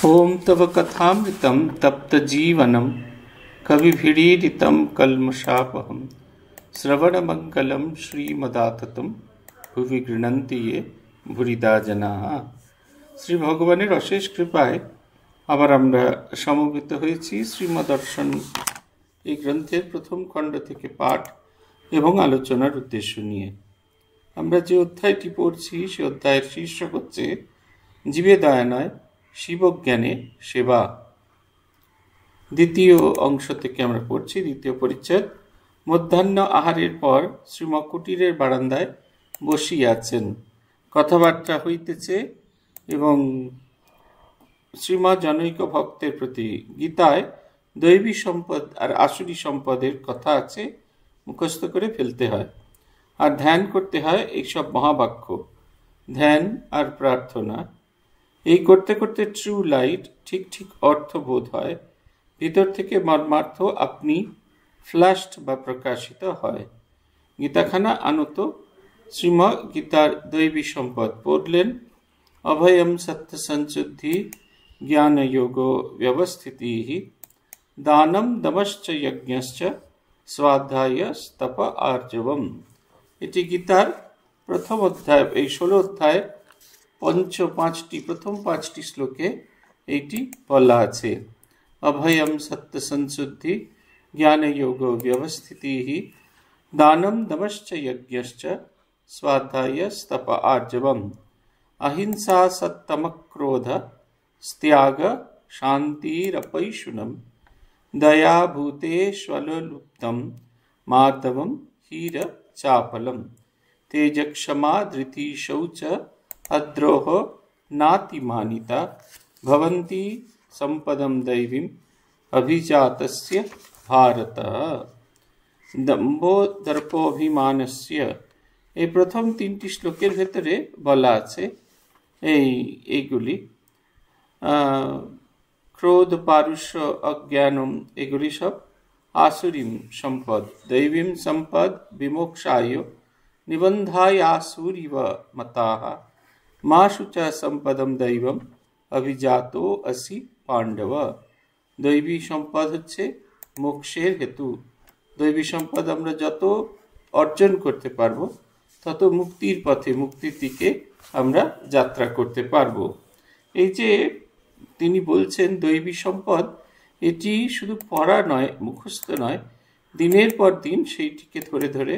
ओम तव कथामृतं तप्तजीवनं कविभिरीडितं कल्मषापहं श्रवणमङ्गलं श्रीमदाततं भुवि गृह्णन्ति ये भूरिदा जनाः। শ্রী ভগবানের অশেষ কৃপায় আবার আমরা সমবেত হয়েছি শ্রীমদর্শন এই গ্রন্থের প্রথম খণ্ড থেকে পাঠ এবং আলোচনার উদ্দেশ্য নিয়ে। আমরা যে অধ্যায়টি পড়ছি সে অধ্যায়ের শীর্ষক হচ্ছে জীবে দয়া নয় শিবজ্ঞানে সেবা। দ্বিতীয় অংশ থেকে আমরা পড়ছি দ্বিতীয় পরিচ্ছেদ। মধ্যাহ্ন আহারের পর শ্রীমকুটিরের বারান্দায় বসিয়াছেন, কথাবার্তা হইতেছে এবং শ্রীমৎ জনৈক ভক্তের প্রতি গীতায় দৈবী সম্পদ আর আসুরী সম্পদের কথা আছে, মুখস্থ করে ফেলতে হয় আর ধ্যান করতে হয় এইসব মহাবাক্য। ধ্যান আর প্রার্থনা এই করতে করতে ট্রু লাইট ঠিক ঠিক অর্থবোধ হয়, ভিতর থেকে মর্মার্থ আপনি ফ্ল্যাশড বা প্রকাশিত হয়। গীতাখানা আনত শ্রীম গীতার দৈবী সম্পদ পড়লেন। অভয়ম সত্য সংশুদ্ধি জ্ঞান যোগ ব্যবস্থিতি দানম দমশ্চ যজ্ঞশ্চ স্বাধ্যায় তপ আর্জবম। এটি গীতার প্রথম অধ্যায়, এই 16 অধ্যায় প্রথম পাঁচটি শ্লোকে এইটি বলা আছে। অভয়ম সত্য সংশুদ্ধি জ্ঞান যোগ ব্যবস্থিতি দানম দমশ্চ যজ্ঞশ্চ স্বাধ্যায় তপ আর্জবম। অহিংসা সত্তমক্রোধ স্ত্যাগ শান্তিরপৈশুনম দয়া ভূতেষ্বলুপ্তম মার্দবম হীর চাপলম তেজক্ষমা ধৃতি শৌচ अद्रोह नातिमानिता भवन्ति संपदम दैवीम अभिजातस्य भारत। दम्भो दर्पोभिमानस्य এই প্রথম 3টি শ্লোকের ভেতরে বলা আছে এইগুলি ক্রোধ পারুষ্য অজ্ঞানম এগুলি সব আসুরীম সম্পদ। দৈবীম সম্পদ বিমোক্ষায় নিবন্ধায় আসুরিব মতাঃ মা শুচা সম্পদম দৈবম অভিজাত আসি পাণ্ডব। দৈবী সম্পদ হচ্ছে মোক্ষের হেতু। দৈবী সম্পদ আমরা যত অর্জন করতে পারবো তত মুক্তির পথে, মুক্তির দিকে আমরা যাত্রা করতে পারবো। এই যে তিনি বলছেন দৈবী সম্পদ, এটি শুধু পড়া নয়, মুখস্থ নয়, দিনের পর দিন সেইটিকে ধরে ধরে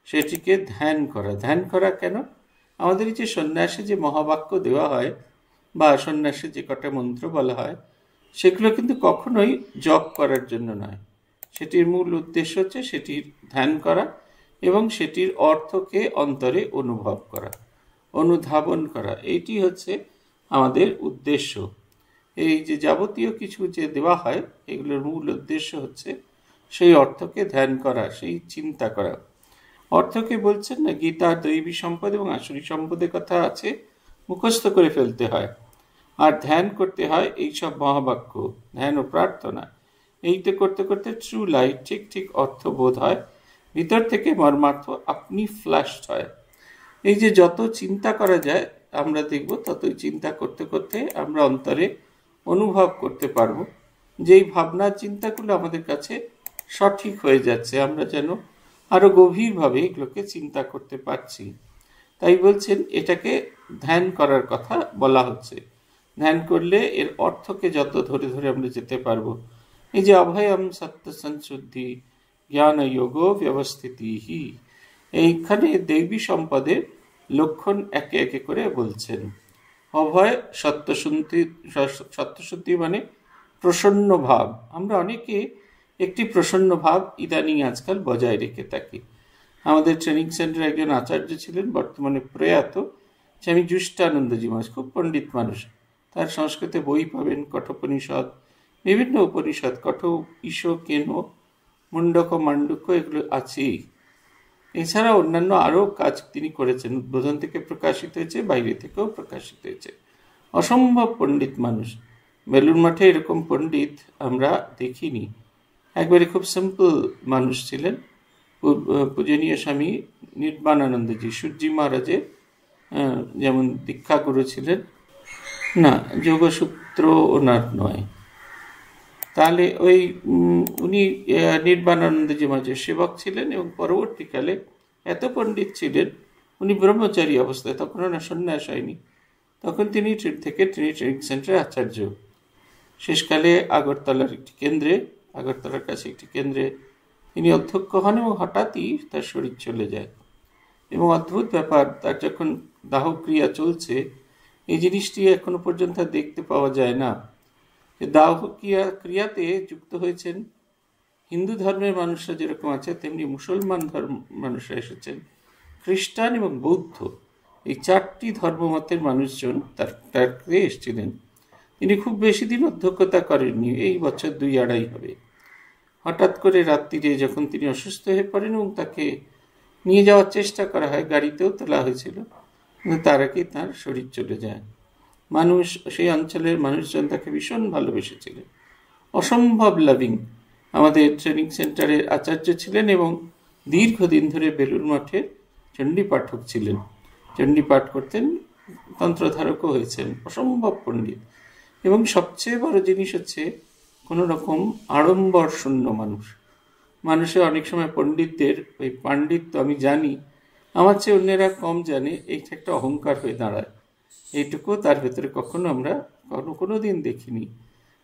সেটিকে ধ্যান করা। ধ্যান করা কেন? আমাদের যে সন্ন্যাসে যে মহাবাক্য দেওয়া হয় বা সন্ন্যাসে যে কটা মন্ত্র বলা হয়, সেগুলো কিন্তু কখনোই জপ করার জন্য নয়। সেটির মূল উদ্দেশ্য হচ্ছে সেটির ধ্যান করা এবং সেটির অর্থকে অন্তরে অনুভব করা, অনুধাবন করা। এইটি হচ্ছে আমাদের উদ্দেশ্য। এই যে যাবতীয় কিছু যে দেওয়া হয়, এগুলোর মূল উদ্দেশ্য হচ্ছে সেই অর্থকে ধ্যান করা, সেই চিন্তা করা। অর্থকে বলছেন না, গীতার দৈবী সম্পদ এবং আসুরী সম্পদের কথা আছে, মুখস্থ করে ফেলতে হয় আর ধ্যান করতে হয় এইসব মহাবাক্য, ধ্যান ও প্রার্থনা। এইতে করতে করতে ট্রু লাইট ঠিক ঠিক অর্থবোধ হয়, ভিতর থেকে মর্মার্থ আপনি ফ্ল্যাশড হয়। এই যে যত চিন্তা করা যায় আমরা দেখব, ততই চিন্তা করতে করতে আমরা অন্তরে অনুভব করতে পারবো যে এই ভাবনা চিন্তাগুলো আমাদের কাছে সঠিক হয়ে যাচ্ছে, আমরা যেন আরো গভীরভাবে এগুলোকে চিন্তা করতে পারছি। তাই বলছেন এটাকে ধ্যান করার কথা বলা হচ্ছে। ধ্যান করলে এর অর্থকে যত ধরে ধরে আমরা যেতে পারবো। এই যে অভয়ম সত্য সংশুদ্ধি জ্ঞান যোগ ব্যবস্থিতি, এইখানে দৈবী সম্পদের লক্ষণ একে একে করে বলছেন। অভয় সত্যশুদ্ধি মানে প্রসন্ন ভাব। আমরা অনেকে একটি প্রসন্ন ভাব ইদানিং আজকাল বজায় রেখে থাকি। আমাদের ট্রেনিং সেন্টারে একজন আচার্য ছিলেন, বর্তমানে প্রয়াত, স্বামী জুষ্টানন্দজি মহারাজ, খুব পণ্ডিত মানুষ। তার সংস্কৃতে বই পাবেন, কঠোপনিষদ, বিভিন্ন উপনিষদ, কঠ ঈশ কেন মুন্ডক মান্ডুক এগুলো আছেই। এছাড়া অন্যান্য আরও কাজ তিনি করেছেন, উদ্বোধন থেকে প্রকাশিত হয়েছে, বাইরে থেকেও প্রকাশিত হয়েছে। অসম্ভব পণ্ডিত মানুষ। বেলুড় মঠে এরকম পণ্ডিত আমরা দেখিনি। একবারে খুব সিম্পল মানুষ ছিলেন। পূজনীয় স্বামী নির্বাণানন্দজি সূর্যি মহারাজের যেমন দীক্ষাগুরু ছিলেন, না, যোগসূত্র ওনার নয়। তাহলে ওই উনি নির্বাণানন্দজি মহারাজের সেবক ছিলেন এবং পরবর্তীকালে এত পণ্ডিত ছিলেন, উনি ব্রহ্মচারী অবস্থায়, তখন ওনার সন্ন্যাস হয়নি, তখন তিনি থেকে ট্রেনিং সেন্টারের আচার্য। শেষকালে আগরতলার কাছে একটি কেন্দ্রে তিনি অধ্যক্ষ হন এবং হঠাৎই তার শরীর চলে যায়। এবং অদ্ভুত ব্যাপার, তার যখন দাহক্রিয়া চলছে, এই জিনিসটি এখনো পর্যন্ত দেখতে পাওয়া যায় না। দাহ ক্রিয়াতে যুক্ত হয়েছেন হিন্দু ধর্মের মানুষরা যেরকম আছে, তেমনি মুসলমান মানুষরা এসেছেন, খ্রিস্টান এবং বৌদ্ধ, এই 4টি ধর্মমতের মানুষজন তাকে এসেছিলেন। তিনি খুব বেশি দিন অধ্যক্ষতা করেননি, এই বছর 2-2.5 হবে। হঠাৎ করে রাত্রিরে যখন তিনি অসুস্থ হয়ে পড়েন এবং তাকে নিয়ে যাওয়ার চেষ্টা করা হয়, গাড়িতেও তোলা হয়েছিল, কিন্তু তার আগেই তার শরীর চলে যায়। সেই অঞ্চলের মানুষজন তাকে ভীষণ ভালোবেসেছিলেন, অসম্ভব লাভিং। আমাদের ট্রেনিং সেন্টারের আচার্য ছিলেন এবং দীর্ঘদিন ধরে বেলুড় মঠের চণ্ডী পাঠক ছিলেন, চণ্ডী পাঠ করতেন, তন্ত্রধারকও হয়েছেন, অসম্ভব পণ্ডিত। এবং সবচেয়ে বড় জিনিস হচ্ছে কোনো রকম আড়ম্বর শূন্য মানুষের অনেক সময় পণ্ডিতদের ওই পাণ্ডিত্য আমি জানি, আমার চেয়ে অন্যেরা কম জানে, এইটা একটা অহংকার হয়ে দাঁড়ায়। এইটুকু তার ভেতরে কখনো আমরা কোনো দিন দেখিনি।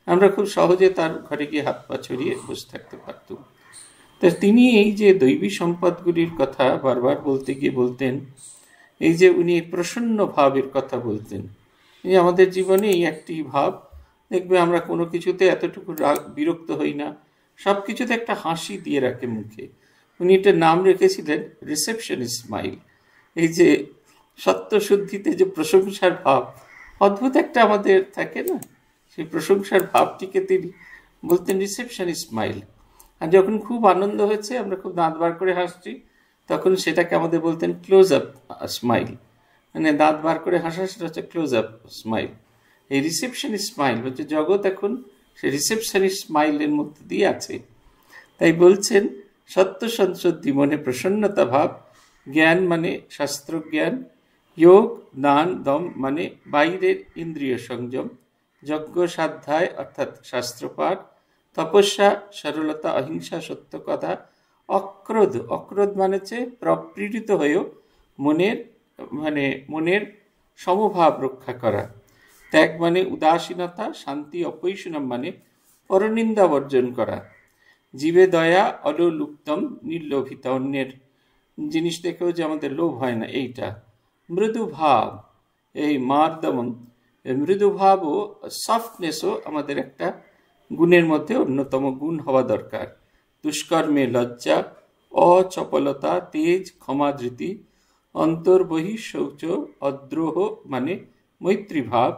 আমরা খুব সহজে তার ঘরে গিয়ে হাত পা ছড়িয়ে বসে থাকতে পারতাম। তা তিনি এই যে দৈবী সম্পদগুলির কথা বারবার বলতে গিয়ে বলতেন, এই যে উনি প্রসন্ন ভাবের কথা বলতেন, এই আমাদের জীবনে এই একটি ভাব দেখবে, আমরা কোনো কিছুতে এতটুকু বিরক্ত হই না, সব কিছুতে একটা হাসি দিয়ে রাখে মুখে। উনি একটা নাম রেখেছিলেন রিসেপশন স্মাইল। এই যে সত্যশুদ্ধিতে যে প্রশংসার ভাব, অদ্ভুত একটা আমাদের থাকে না, সেই প্রশংসার ভাবটিকে তিনি বলতেন রিসেপশন স্মাইল। আর যখন খুব আনন্দ হয়েছে, আমরা খুব দাঁত বার করে হাসছি, তখন সেটাকে আমাদের বলতেন ক্লোজ আপ স্মাইল, মানে দাঁত বার করে হাসা, সেটা হচ্ছে ক্লোজ আপ স্মাইল। এই রিসেপশন স্মাইল হচ্ছে জগৎ এখন সেই রিসেপশন স্মাইলের মধ্যে দিয়ে আছে। তাই বলছেন সত্য সংশুদ্ধি মনে প্রসন্নতা ভাব, জ্ঞান মানে শাস্ত্র জ্ঞান, যোগ দান দম মানে বাইরের ইন্দ্রিয় সংযম, যজ্ঞ সাধ্যায় অর্থাৎ শাস্ত্রপাঠ, তপস্যা সরলতা অহিংসা সত্য কথা, অক্রোধ মানে হচ্ছে প্রপীড়িত হয়েও মনের সমভাব রক্ষা করা, ত্যাগ মানে উদাসীনতা, শান্তি অপৈশনম মানে পরনিন্দা বর্জন করা, জীবে দয়া অলোলুপ্তম নির্লোভিতা, অন্যের জিনিস দেখেও যে আমাদের লোভ হয় না, এইটা মৃদু ভাব, এই মার্দমন, মৃদু ভাব ও সফটনেসও আমাদের একটা গুণের মধ্যে অন্যতম গুণ হওয়া দরকার। দুষ্কর্মে লজ্জা, অচপলতা, তেজ, ক্ষমাধৃতি, অন্তর্বহি শৌচ, অদ্রোহ মানে মৈত্রীভাব,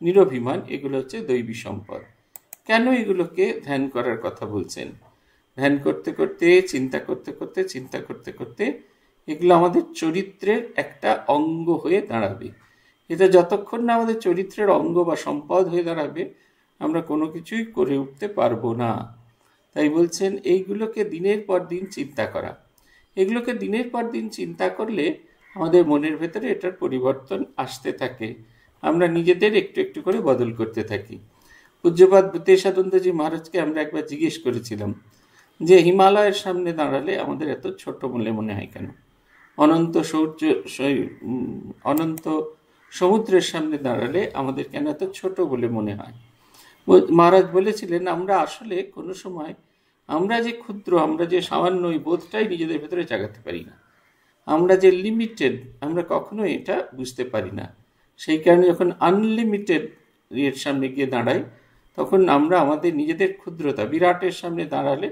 নিরভিমান, এগুলো হচ্ছে দৈবী সম্পদ। কেন এগুলোকে ধ্যান করার কথা বলছেন? ধ্যান করতে করতে, চিন্তা করতে করতে এগুলো আমাদের চরিত্রের একটা অঙ্গ হয়ে দাঁড়াবে। এটা যতক্ষণ না আমাদের চরিত্রের অঙ্গ বা সম্পদ হয়ে দাঁড়াবে, আমরা কোনো কিছুই করে উঠতে পারবো না। তাই বলছেন এইগুলোকে দিনের পর দিন চিন্তা করা। এগুলোকে দিনের পর দিন চিন্তা করলে আমাদের মনের ভেতরে এটার পরিবর্তন আসতে থাকে, আমরা নিজেদের একটু একটু করে বদল করতে থাকি। পূজ্যপাদ ভূতেশানন্দজি মহারাজকে আমরা একবার জিজ্ঞেস করেছিলাম যে হিমালয়ের সামনে দাঁড়ালে আমাদের এত ছোট বলে মনে হয় কেন, অনন্ত সমুদ্রের সামনে দাঁড়ালে আমাদের কেন এত ছোট বলে মনে হয়? মহারাজ বলেছিলেন, আমরা আসলে কোনো সময় আমরা যে ক্ষুদ্র, আমরা যে সামান্য, এই বোধটাই নিজেদের ভেতরে জাগাতে পারি না। আমরা যে লিমিটেড, আমরা কখনো এটা বুঝতে পারি না। সেই কারণে যখন আনলিমিটেড এর সামনে গিয়ে দাঁড়াই, তখন আমরা আমাদের নিজেদের ক্ষুদ্রতা, বিরাটের সামনে দাঁড়ালে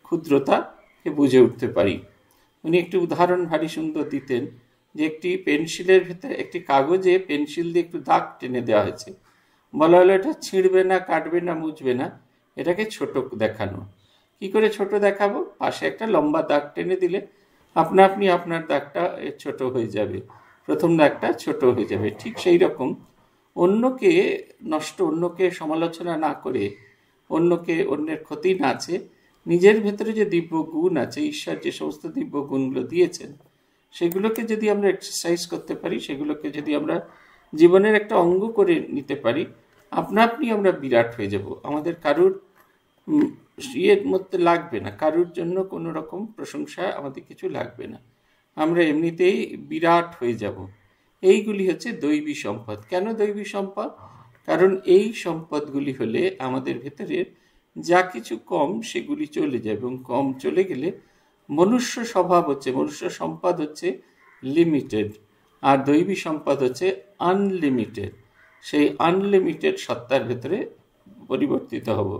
ক্ষুদ্রতাকে বুঝে উঠতে পারি। উনি একটি উদাহরণ ভারী সুন্দর দিতেন, যে একটি পেন্সিলের ভেতরে, একটি কাগজে পেন্সিল দিয়ে একটু দাগ টেনে দেওয়া হয়েছে, বলা হলো এটা ছিঁড়বে না, কাটবে না, মুছবে না, এটাকে ছোট দেখানো। কি করে ছোট দেখাবো? পাশে একটা লম্বা দাগ টেনে দিলে আপনা আপনি আপনার দাগটা ছোট হয়ে যাবে, প্রথম দাগটা ছোট হয়ে যাবে। ঠিক সেই রকম অন্যকে অন্যকে সমালোচনা না করে, অন্যের ক্ষতি না আছে, নিজের ভেতরে যে দিব্য গুণ আছে, ঈশ্বর যে সমস্ত দিব্য গুণগুলো দিয়েছেন, সেগুলোকে যদি আমরা এক্সারসাইজ করতে পারি, সেগুলোকে যদি আমরা জীবনের একটা অঙ্গ করে নিতে পারি, আপনা আপনি আমরা বিরাট হয়ে যাব। আমাদের কারুর ইয়ের মধ্যে লাগবে না, কারুর জন্য কোনো রকম প্রশংসা আমাদের কিছু লাগবে না, আমরা এমনিতেই বিরাট হয়ে যাব। এইগুলি হচ্ছে দৈবী সম্পদ। কেন দৈবী সম্পদ? কারণ এই সম্পদগুলি হলে আমাদের ভেতরের যা কিছু কম সেগুলি চলে যাবে, এবং কম চলে গেলে মনুষ্য স্বভাব হচ্ছে, মনুষ্য সম্পদ হচ্ছে লিমিটেড, আর দৈবী সম্পদ হচ্ছে আনলিমিটেড। সেই আনলিমিটেড সত্তার ভেতরে পরিবর্তিত হব।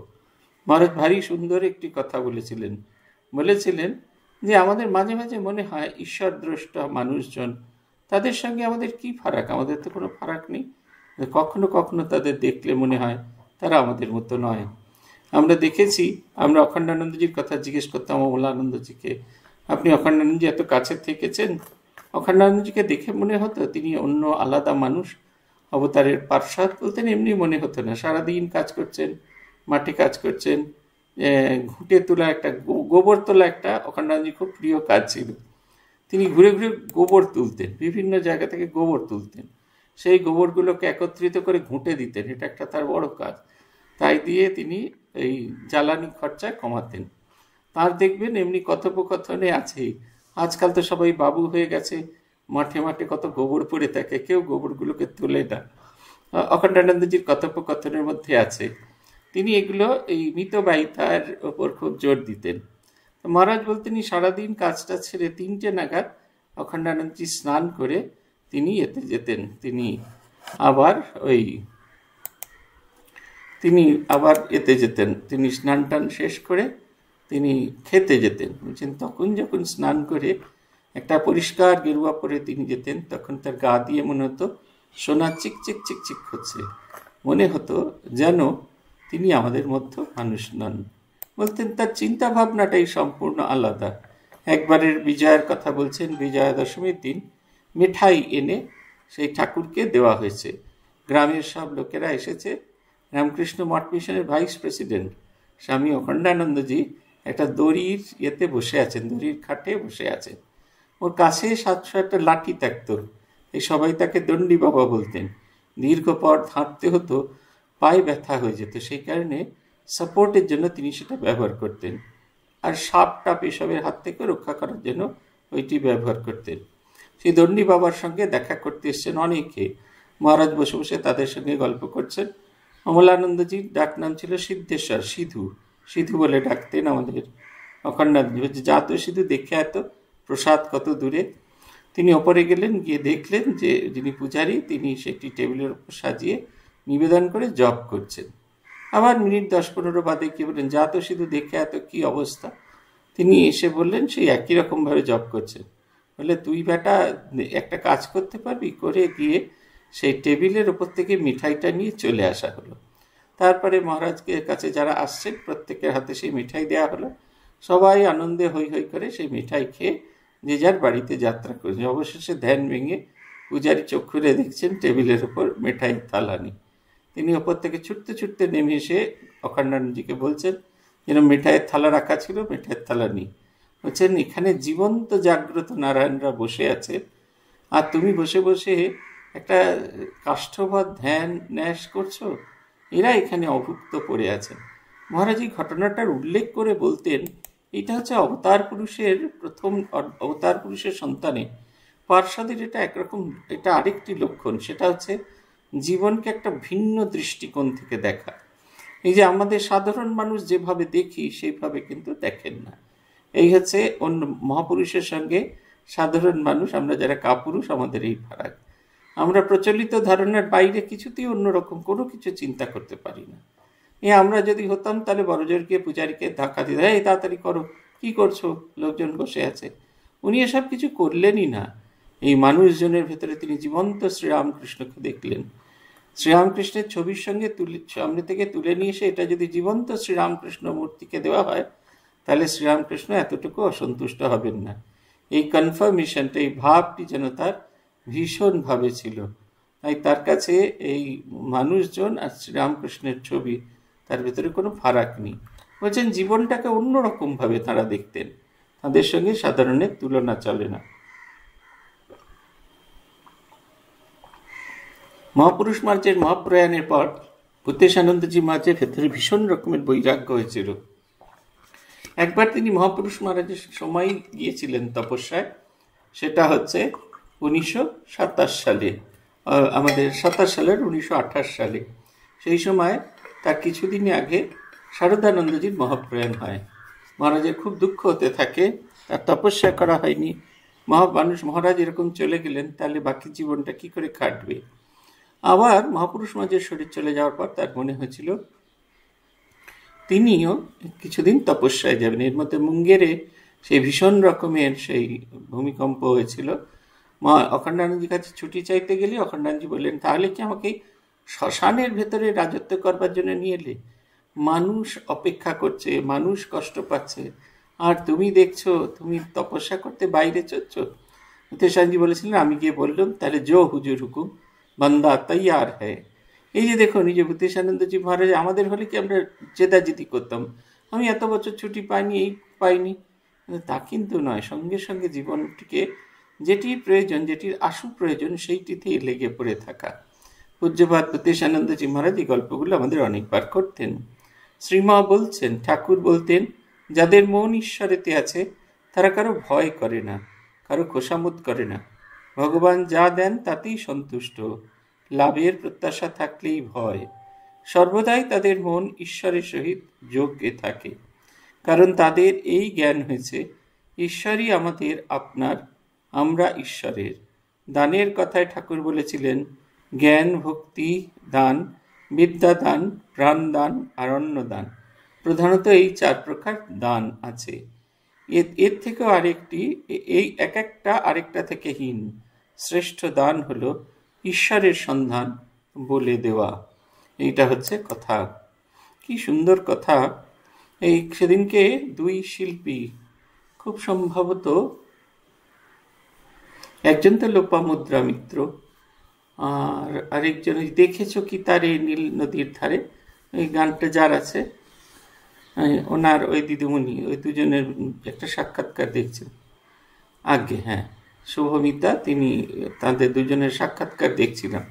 মহারাজ ভারী সুন্দর একটি কথা বলেছিলেন যে আমাদের মাঝে মাঝে মনে হয় ঈশ্বর দ্রষ্টা মানুষজন, তাদের সঙ্গে আমাদের কি ফারাক? আমাদের তো কোনো ফারাক নেই। কখনো কখনো তাদের দেখলে মনে হয় তারা আমাদের মতো নয়। আমরা দেখেছি, আমরা অখণ্ডানন্দজির কথা জিজ্ঞেস করতাম অমলানন্দজিকে, আপনি অখণ্ডানন্দজি এত কাছে থেকেছেন, অখণ্ডানন্দজিকে দেখে মনে হতো তিনি অন্য আলাদা মানুষ, অবতারের পার্শ্বদ? বলতেন এমনি মনে হতো না। সারাদিন কাজ করছেন, মাঠে কাজ করছেন, ঘুঁটে তোলা একটা, গোবর তোলা একটা অখণ্ডানন্দজির খুব প্রিয় কাজ ছিল। তিনি ঘুরে ঘুরে গোবর তুলতেন, বিভিন্ন জায়গা থেকে গোবর তুলতেন, সেই গোবরগুলোকে একত্রিত করে ঘুঁটে দিতেন, এটা একটা তার বড় কাজ। তাই দিয়ে তিনি এই জ্বালানি খরচা কমাতেন। তার দেখবেন এমনি কথোপকথনে আছেই, আজকাল তো সবাই বাবু হয়ে গেছে, মাঠে মাঠে কত গোবর পড়ে থাকে, কেউ গোবরগুলোকে তোলে না। অখণ্ডানন্দজির কথোপকথনের মধ্যে আছে। তিনি এগুলো এই মিতব্যয়িতার ওপর খুব জোর দিতেন। মহারাজ বলতেন সারাদিন কাজটা ছেড়ে 3টে নাগাদ অখণ্ডানন্দজি স্নান করে তিনি এতে যেতেন, তিনি আবার এতে যেতেন, তিনি স্নান টান শেষ করে তিনি খেতে যেতেন। বলছেন তখন যখন স্নান করে একটা পরিষ্কার গেরুয়া পরে তিনি যেতেন, তখন তার গা দিয়ে মনে হতো সোনা চিকচিক চিকচিক হচ্ছে, মনে হতো যেন তিনি আমাদের মধ্যে মানুষ নন। বলতেন তার চিন্তা ভাবনাটাই সম্পূর্ণ আলাদা। একবারের বিজয়ার কথা বলছেন, বিজয়া দশমীর দিন মিঠাই এনে সেই ঠাকুরকে দেওয়া হয়েছে। গ্রামের সব লোকেরা এসেছে। রামকৃষ্ণ মঠ মিশনের ভাইস প্রেসিডেন্ট স্বামী অখণ্ডানন্দজি একটা দড়ির ইয়েতে বসে আছেন, দড়ির খাটে বসে আছেন। ওর কাছে 700 লাঠি থাকতো, এই সবাই তাকে দণ্ডী বাবা বলতেন। দীর্ঘ পথ হাঁটতে হতো, পায়ে ব্যথা হয়ে যেত, সেই কারণে সাপোর্টের জন্য তিনি সেটা ব্যবহার করতেন। আর সাপ টাপ এসবের হাত থেকে রক্ষা করার জন্য ওইটি ব্যবহার করতেন। সেই দণ্ডী বাবার সঙ্গে দেখা করতে এসছেন অনেকে। মহারাজ বসে বসে তাদের সঙ্গে গল্প করছেন। অমলানন্দজির ডাক নাম ছিল সিদ্ধেশ্বর, সিধু, সিধু বলে ডাকতেন আমাদের অখণ্ডানন্দজি। যা তো সিধু, দেখে এত প্রসাদ কত দূরে। তিনি ওপরে গেলেন, গিয়ে দেখলেন যে যিনি পূজারী তিনি সেটি টেবিলের উপর সাজিয়ে নিবেদন করে জপ করছেন। আবার মিনিট 10-15 বাদে কি বললেন, যা তো সিধু, দেখে এত কি অবস্থা? তিনি এসে বললেন সেই একই রকমভাবে জপ করছেন। বলে তুই বেটা একটা কাজ করতে পারবি? করে গিয়ে সেই টেবিলের ওপর থেকে মিঠাইটা নিয়ে চলে আসা হলো। তারপরে মহারাজকে কাছে যারা আসছেন প্রত্যেকের হাতে সেই মিঠাই দেওয়া হলো। সবাই আনন্দে হৈ হৈ করে সেই মিঠাই খেয়ে যে যার বাড়িতে যাত্রা করেছে। অবশেষে ধ্যান ভেঙে পূজারী চোখ খুলে দেখছেন টেবিলের ওপর মিঠাই থালানি। তিনি ওপর থেকে ছুটতে ছুটতে নেমে এসে অখণ্ডানন্দজিকে বলছেন যেন মিঠাইয়ের থালা রাখা ছিল, মিঠাইয়ের থালা নেই। বলছেন এখানে জীবন্ত জাগ্রত নারায়ণরা বসে আছে, আর তুমি বসে বসে একটা কাষ্ঠবৎ ধ্যান ন্যাস করছো, এরা এখানে অভুক্ত পড়ে আছেন। মহারাজ এই ঘটনাটার উল্লেখ করে বলতেন এটা হচ্ছে অবতার পুরুষের প্রথম, অবতার পুরুষের সন্তানে পার্শ্বদের এটা একরকম, এটা আরেকটি লক্ষণ, সেটা হচ্ছে জীবনকে একটা ভিন্ন দৃষ্টিকোণ থেকে দেখা। এই যে আমাদের সাধারণ মানুষ যেভাবে দেখি সেইভাবে কিন্তু দেখেন না। এই হচ্ছে অন্য মহাপুরুষের সঙ্গে সাধারণ মানুষ, আমরা যারা কাপুরুষ, আমাদের এই ফারাক। আমরা প্রচলিত ধারণার বাইরে কিছুতেই অন্যরকম কোনো কিছু চিন্তা করতে পারি না। আমরা যদি হতাম তাহলে বড়জোর গিয়ে পূজারীকে ধাক্কা দিতে, এই তাড়াতাড়ি করো, কি করছো, লোকজন বসে আছে। উনি এসব কিছু করলেনই না। এই মানুষজনের ভেতরে তিনি জীবন্ত শ্রীরামকৃষ্ণকে দেখলেন। শ্রীরামকৃষ্ণের ছবির সঙ্গে সামনে থেকে তুলে নিয়ে এসে এটা যদি জীবন্ত শ্রীরামকৃষ্ণ মূর্তিকে দেওয়া হয় তাহলে শ্রীরামকৃষ্ণ এতটুকু অসন্তুষ্ট হবেন না। এই কনফার্মেশনটা, এই ভাবটি যেন তার ভীষণভাবে ছিল। তাই তার কাছে এই মানুষজন আর শ্রীরামকৃষ্ণের ছবি, তার ভেতরে কোনো ফারাক নেই। বলছেন জীবনটাকে অন্যরকমভাবে তারা দেখতেন, তাদের সঙ্গে সাধারণের তুলনা চলে না। মহাপুরুষ মার্চের মহাপ্রয়াণের পর ভূতেশানন্দজি মহারাজের ভেতরে ভীষণ রকমের বৈরাগ্য হয়েছিল। একবার তিনি মহাপুরুষ মহারাজের সময় গিয়েছিলেন তপস্যায়, সেটা হচ্ছে 1927 সালে, আমাদের 27 সালের 1928 সালে। সেই সময় তার কিছুদিন আগে শারদানন্দজির মহাপ্রয়াণ হয়। মহারাজের খুব দুঃখ হতে থাকে, তার তপস্যা করা হয়নি, মহারাজ এরকম চলে গেলেন, তাহলে বাকি জীবনটা কি করে কাটবে। আবার মহাপুরুষ মহারাজের শরীর চলে যাওয়ার পর তার মনে হয়েছিল তিনিও কিছুদিন তপস্যায় যাবেন। এর মধ্যে মুঙ্গেরে সেই ভীষণ রকমের সেই ভূমিকম্প হয়েছিল। অখণ্ডানন্দজির কাছে ছুটি চাইতে গেলে অখণ্ডানন্দজি বললেন, তাহলে কি আমাকে শ্মশানের ভেতরে রাজত্ব করবার জন্য নিয়ে এলে? মানুষ অপেক্ষা করছে, মানুষ কষ্ট পাচ্ছে, আর তুমি দেখছো তুমি তপস্যা করতে বাইরে চলছ। ভূতেশানন্দজি বলেছিলেন, আমি গিয়ে বললাম, তাহলে জো হুজুর হুকুম, বান্দা তৈয়ার হ্যায়। এই যে দেখুন, এই যে ভূতেশানন্দজি মহারাজ আমাদের হলে কি আমরা জেদাজেদি করতাম, আমি এত বছর ছুটি পাইনি, এই পাইনি, তা কিন্তু নয়। সঙ্গে সঙ্গে জীবনটিকে যেটির প্রয়োজন, যেটির আশু প্রয়োজন, সেইটিতেই লেগে পড়ে থাকা। পূজ্যপাদ ভূতেশানন্দজি মহারাজ এই গল্পগুলো আমাদের অনেকবার করতেন। শ্রীমা বলছেন, ঠাকুর বলতেন, যাদের মন ঈশ্বরেতে আছে তারা কারো ভয় করে না, কারো খোসামত করে না। ভগবান যা দেন তাতেই সন্তুষ্ট, লাভের প্রত্যাশা থাকলেই ভয়। সর্বদাই তাদের মন ঈশ্বরের সহিত যোগে থাকে, কারণ তাদের এই জ্ঞান হয়েছে ঈশ্বরই আমাদের আপনার, আমরা ঈশ্বরের। দানের কথায় ঠাকুর বলেছিলেন, জ্ঞান, ভক্তি দান, বিদ্যা দান, প্রাণ দান আর অন্ন দান। প্রধানত এই 4 প্রকার দান আছে। এর থেকেও আরেকটি, এই এক একটা আরেকটা থেকে হীন। শ্রেষ্ঠ দান হলো ঈশ্বরের সন্ধান বলে দেওয়া। এইটা হচ্ছে কথা। কি সুন্দর কথা। এই সেদিনকে 2 শিল্পী, খুব সম্ভবত একজন তো লোপামুদ্রা মিত্র, আর আরেকজন দেখেছো কি তারে নীল নদীর ধারে, ওই গানটা যার আছে, ওনার ওই দিদিমণি, ওই দুজনের একটা সাক্ষাৎকার দেখছেন আগে। হ্যাঁ, শুভমিতা, তিনি তাদের দুজনের সাক্ষাৎকার দেখছিলাম।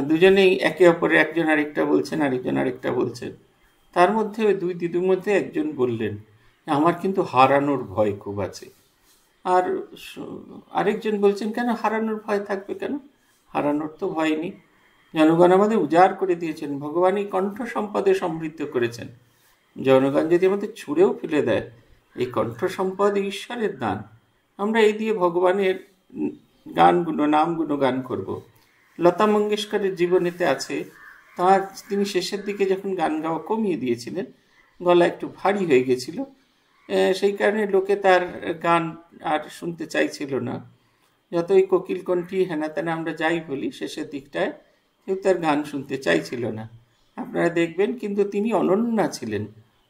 দুজনেই একে অপরে, একজন আরেকটা বলছেন, আরেকজন আরেকটা বলছেন। তার মধ্যে ওই 2 দিদির মধ্যে একজন বললেন, আমার কিন্তু হারানোর ভয় খুব আছে। আর আরেকজন বলছেন, কেন হারানোর ভয় থাকবে, কেন? হারানোর তো ভয় নেই। জনগণ আমাদের উজাড় করে দিয়েছেন, ভগবান এই কণ্ঠ সম্পদে সমৃদ্ধ করেছেন। জনগণ যদি আমাদের ছুঁড়েও ফেলে দেয়, এই কণ্ঠ সম্পদ ঈশ্বরের দান। আমরা এই দিয়ে ভগবানের গানগুলো, নামগুলো গান করব। লতা মঙ্গেশকরের জীবনীতে আছে, তিনি শেষের দিকে যখন গান গাওয়া কমিয়ে দিয়েছিলেন, গলা একটু ভারী হয়ে গেছিল, সেই কারণে লোকে তার গান আর শুনতে চাইছিল না। যতই কোকিল কণ্ঠী হেনা তেনা আমরা যাই বলি, শেষের দিকটায় কেউ তার গান শুনতে চাইছিল না। আপনারা দেখবেন, কিন্তু তিনি অনন্যা ছিলেন।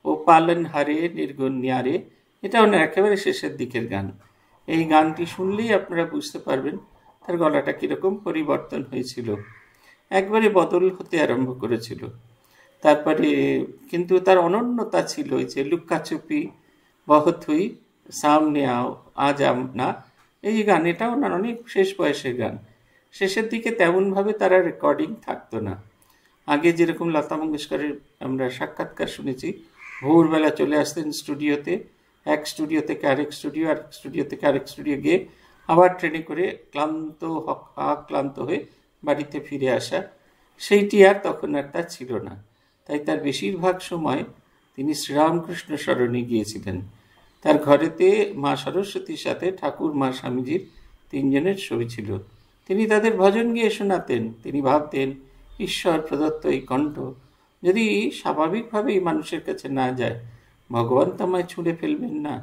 ও পালন হারে নির্গুণ ন্যারে, এটা ওনার একেবারে শেষের দিকের গান। এই গানটি শুনলেই আপনারা বুঝতে পারবেন তার গলাটা কীরকম পরিবর্তন হয়েছিল, একবারে বদল হতে আরম্ভ করেছিল। তারপরে কিন্তু তার অনন্যতা ছিল, যে লুকাচুপি, বহুত হুই, সামনে আও, আজ না, এই গান, এটাও ওনার অনেক শেষ বয়সের গান। শেষের দিকে তেমনভাবে তারা রেকর্ডিং থাকতো না। আগে যেরকম লতা মঙ্গেশকরের আমরা সাক্ষাৎকার শুনেছি, ভোরবেলা চলে আসতেন স্টুডিওতে, এক স্টুডিও থেকে আরেক স্টুডিও, আরেক স্টুডিও থেকে আরেক স্টুডিও গিয়ে আবার ট্রেনে করে ক্লান্ত হয়ে বাড়িতে ফিরে আসা, সেইটি আর তখন আর তার ছিল না। তাই তার বেশিরভাগ সময় তিনি শ্রীরামকৃষ্ণ স্মরণে গিয়েছিলেন। তার ঘরেতে মা সরস্বতীর সাথে ঠাকুর, মা স্বামীজির 3 জনের ছবি ছিল। তিনি তাদের ভজন গিয়ে শোনাতেন। তিনি ভাবতেন, ঈশ্বর প্রদত্ত এই কণ্ঠ যদি স্বাভাবিকভাবেই মানুষের কাছে না যায়, ভগবান তো আমায় ছুঁড়ে ফেলবেন না।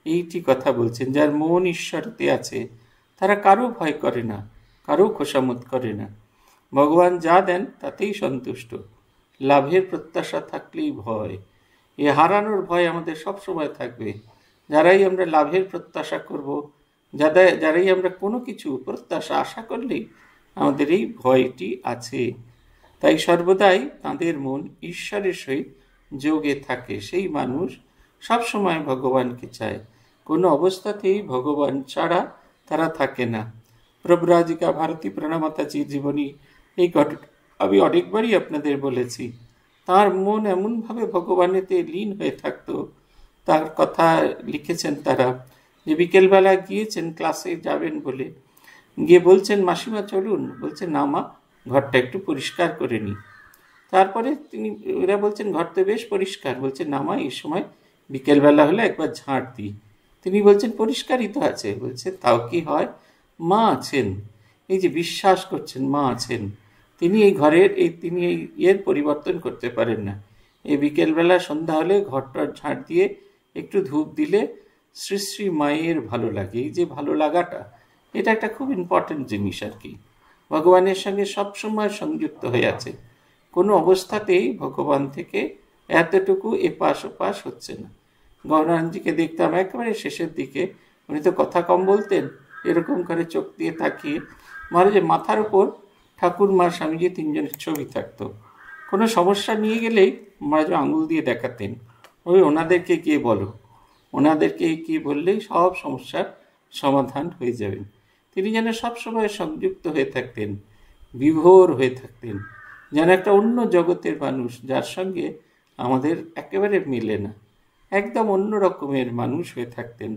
এইটি কথা বলছেন, যার মন ঈশ্বরতে আছে তারা কারো ভয় করে না, কারো খোসামত করে না। ভগবান যা দেন তাতেই সন্তুষ্ট, লাভের প্রত্যাশা থাকলেই ভয়। এ হারানোর ভয় আমাদের সব সময় থাকবে। যারাই আমরা লাভের প্রত্যাশা করব, যারাই আমরা কোনো কিছু প্রত্যাশা আশা করলেই আমাদের এই ভয়টি আছে। তাই সর্বদাই তাঁদের মন ঈশ্বরের সহিত যোগে থাকে। সেই মানুষ সবসময় ভগবানকে চায়, কোনো অবস্থাতেই ভগবান ছাড়া তারা থাকে না। প্রব্রাজিকা ভারতী প্রাণমাতাজির জীবনী এই ঘটনা আমি অনেকবারই আপনাদের বলেছি। তার মন এমনভাবে ভগবানেতে লীন হয়ে থাকতো, তার কথা লিখেছেন তারা, যে বিকেলবেলা গিয়েছেন ক্লাসে যাবেন বলে, গিয়ে বলছেন মাসিমা চলুন, বলছে না মা, ঘরটা একটু পরিষ্কার করে নিই। তারপরে এরা বলছেন ঘর তো বেশ পরিষ্কার, বলছে না মা, এই সময় বিকেলবেলা হলে একবার ঝাঁট দিই। তিনি বলছেন পরিষ্কারই তো আছে, বলছে তাও কি হয়, মা আছেন, এই যে বিশ্বাস করছেন মা আছেন, তিনি এই ঘরের তিনি এই পরিবর্তন করতে পারেন না। এই বিকেলবেলা সন্ধ্যা হলে ঘরটা ঝাঁট দিয়ে একটু ধূপ দিলে শ্রী শ্রী মায়ের ভালো লাগে। এই যে ভালো লাগাটা, এটা একটা খুব ইম্পর্টেন্ট জিনিস আর কি। ভগবানের সঙ্গে সবসময় সংযুক্ত হয়ে আছে, কোনো অবস্থাতেই ভগবান থেকে এতটুকু এপাশ ওপাশ হচ্ছে না। গৌরাঙ্গজিকে দেখতাম একেবারে শেষের দিকে, উনি তো কথা কম বলতেন, এরকম করে চোখ দিয়ে তাকিয়ে মহারাজের মাথার উপর ঠাকুরমা স্বামীজি তিনজনের ছবি থাকতো। কোনো সমস্যা নিয়ে গেলেই মহারাজ আঙুল দিয়ে দেখাতেন, ওই ওনাদেরকে গিয়ে বলো, ওনাদেরকে গিয়ে বললেই সব সমস্যার সমাধান হয়ে যাবেন। তিনি যেন সবসময় সংযুক্ত হয়ে থাকতেন, বিভোর হয়ে থাকতেন, যেন একটা অন্য জগতের মানুষ, যার সঙ্গে আমাদের একেবারে মেলে না, একদম অন্য রকমের মানুষ হয়ে থাকতেন।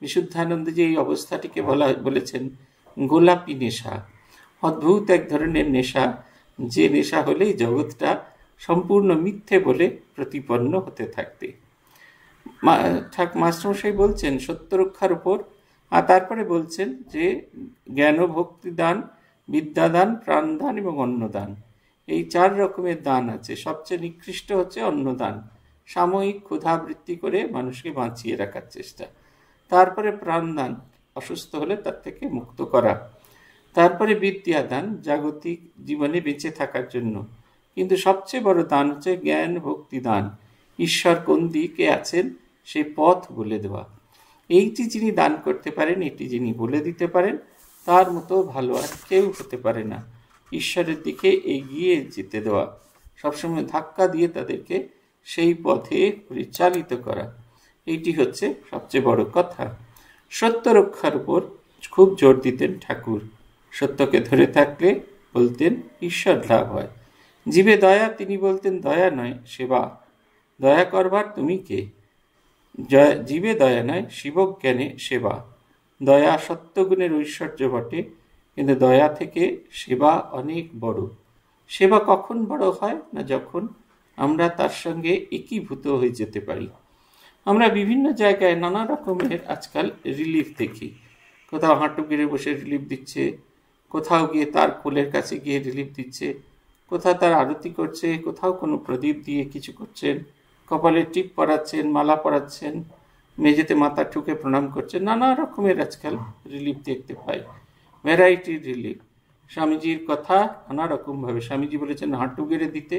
বিশুদ্ধানন্দজি এই অবস্থাটিকে বলেছেন গোলাপি নেশা, অদ্ভুত এক ধরনের নেশা, যে নেশা হলেই জগৎটা সম্পূর্ণ মিথ্যে বলে প্রতিপন্ন হতে থাকতে। মাস্টারমশাই বলছেন সত্য রক্ষার উপর, আর তারপরে বলছেন যে জ্ঞান ভক্তি দান, বিদ্যাদান, প্রাণদান এবং অন্নদান, এই 4 রকমের দান আছে। সবচেয়ে নিকৃষ্ট হচ্ছে অন্নদান, সাময়িক ক্ষুধাবৃত্তি করে মানুষকে বাঁচিয়ে রাখার চেষ্টা। তারপরে প্রাণদান, অসুস্থ হলে তার থেকে মুক্ত করা। তারপরে বিদ্যাদান, জাগতিক জীবনে বেঁচে থাকার জন্য। কিন্তু সবচেয়ে বড় দান হচ্ছে জ্ঞান ভক্তি দান, ঈশ্বর কোন দিকে আছেন সেই পথ বলে দেওয়া। এইটি যিনি দান করতে পারেন, এটি যিনি বলে দিতে পারেন, তার মতো ভালো আর কেউ হতে পারে না। ঈশ্বরের দিকে এগিয়ে যেতে দেওয়া, সবসময় ধাক্কা দিয়ে তাদেরকে সেই পথে পরিচালিত করা, এইটি হচ্ছে সবচেয়ে বড় কথা। সত্য রক্ষার উপর খুব জোর দিতেন ঠাকুর। সত্যকে ধরে থাকলে বলতেন ঈশ্বর লাভ হয়। জীবে দয়া, তিনি বলতেন দয়া নয় সেবা, দয়া করবার তুমি কে? জীবে দয়া নয় শিবজ্ঞানে সেবা। দয়া সত্যগুণের ঐশ্বর্য বটে, কিন্তু দয়া থেকে সেবা অনেক বড়। সেবা কখন বড় হয় না, যখন আমরা তার সঙ্গে একীভূত হয়ে যেতে পারি। আমরা বিভিন্ন জায়গায় নানা রকমের আজকাল রিলিফ দেখি, কোথাও হাঁটু গেড়ে বসে রিলিফ দিচ্ছে, কোথাও গিয়ে তার কোলের কাছে গিয়ে রিলিফ দিচ্ছে, কোথাও তার আরতি করছে, কোথাও কোনো প্রদীপ দিয়ে কিছু করছেন, কপালে টিপ পরাচ্ছেন, মালা পরাচ্ছেন, মেঝেতে মাথা ঠুকে প্রণাম করছেন। নানা রকমের আজকাল রিলিফ দেখতে পাই, ভ্যারাইটি রিলিফ। স্বামীজির কথা নানা রকমভাবে, স্বামীজি বলেছেন হাঁটু গেড়ে দিতে।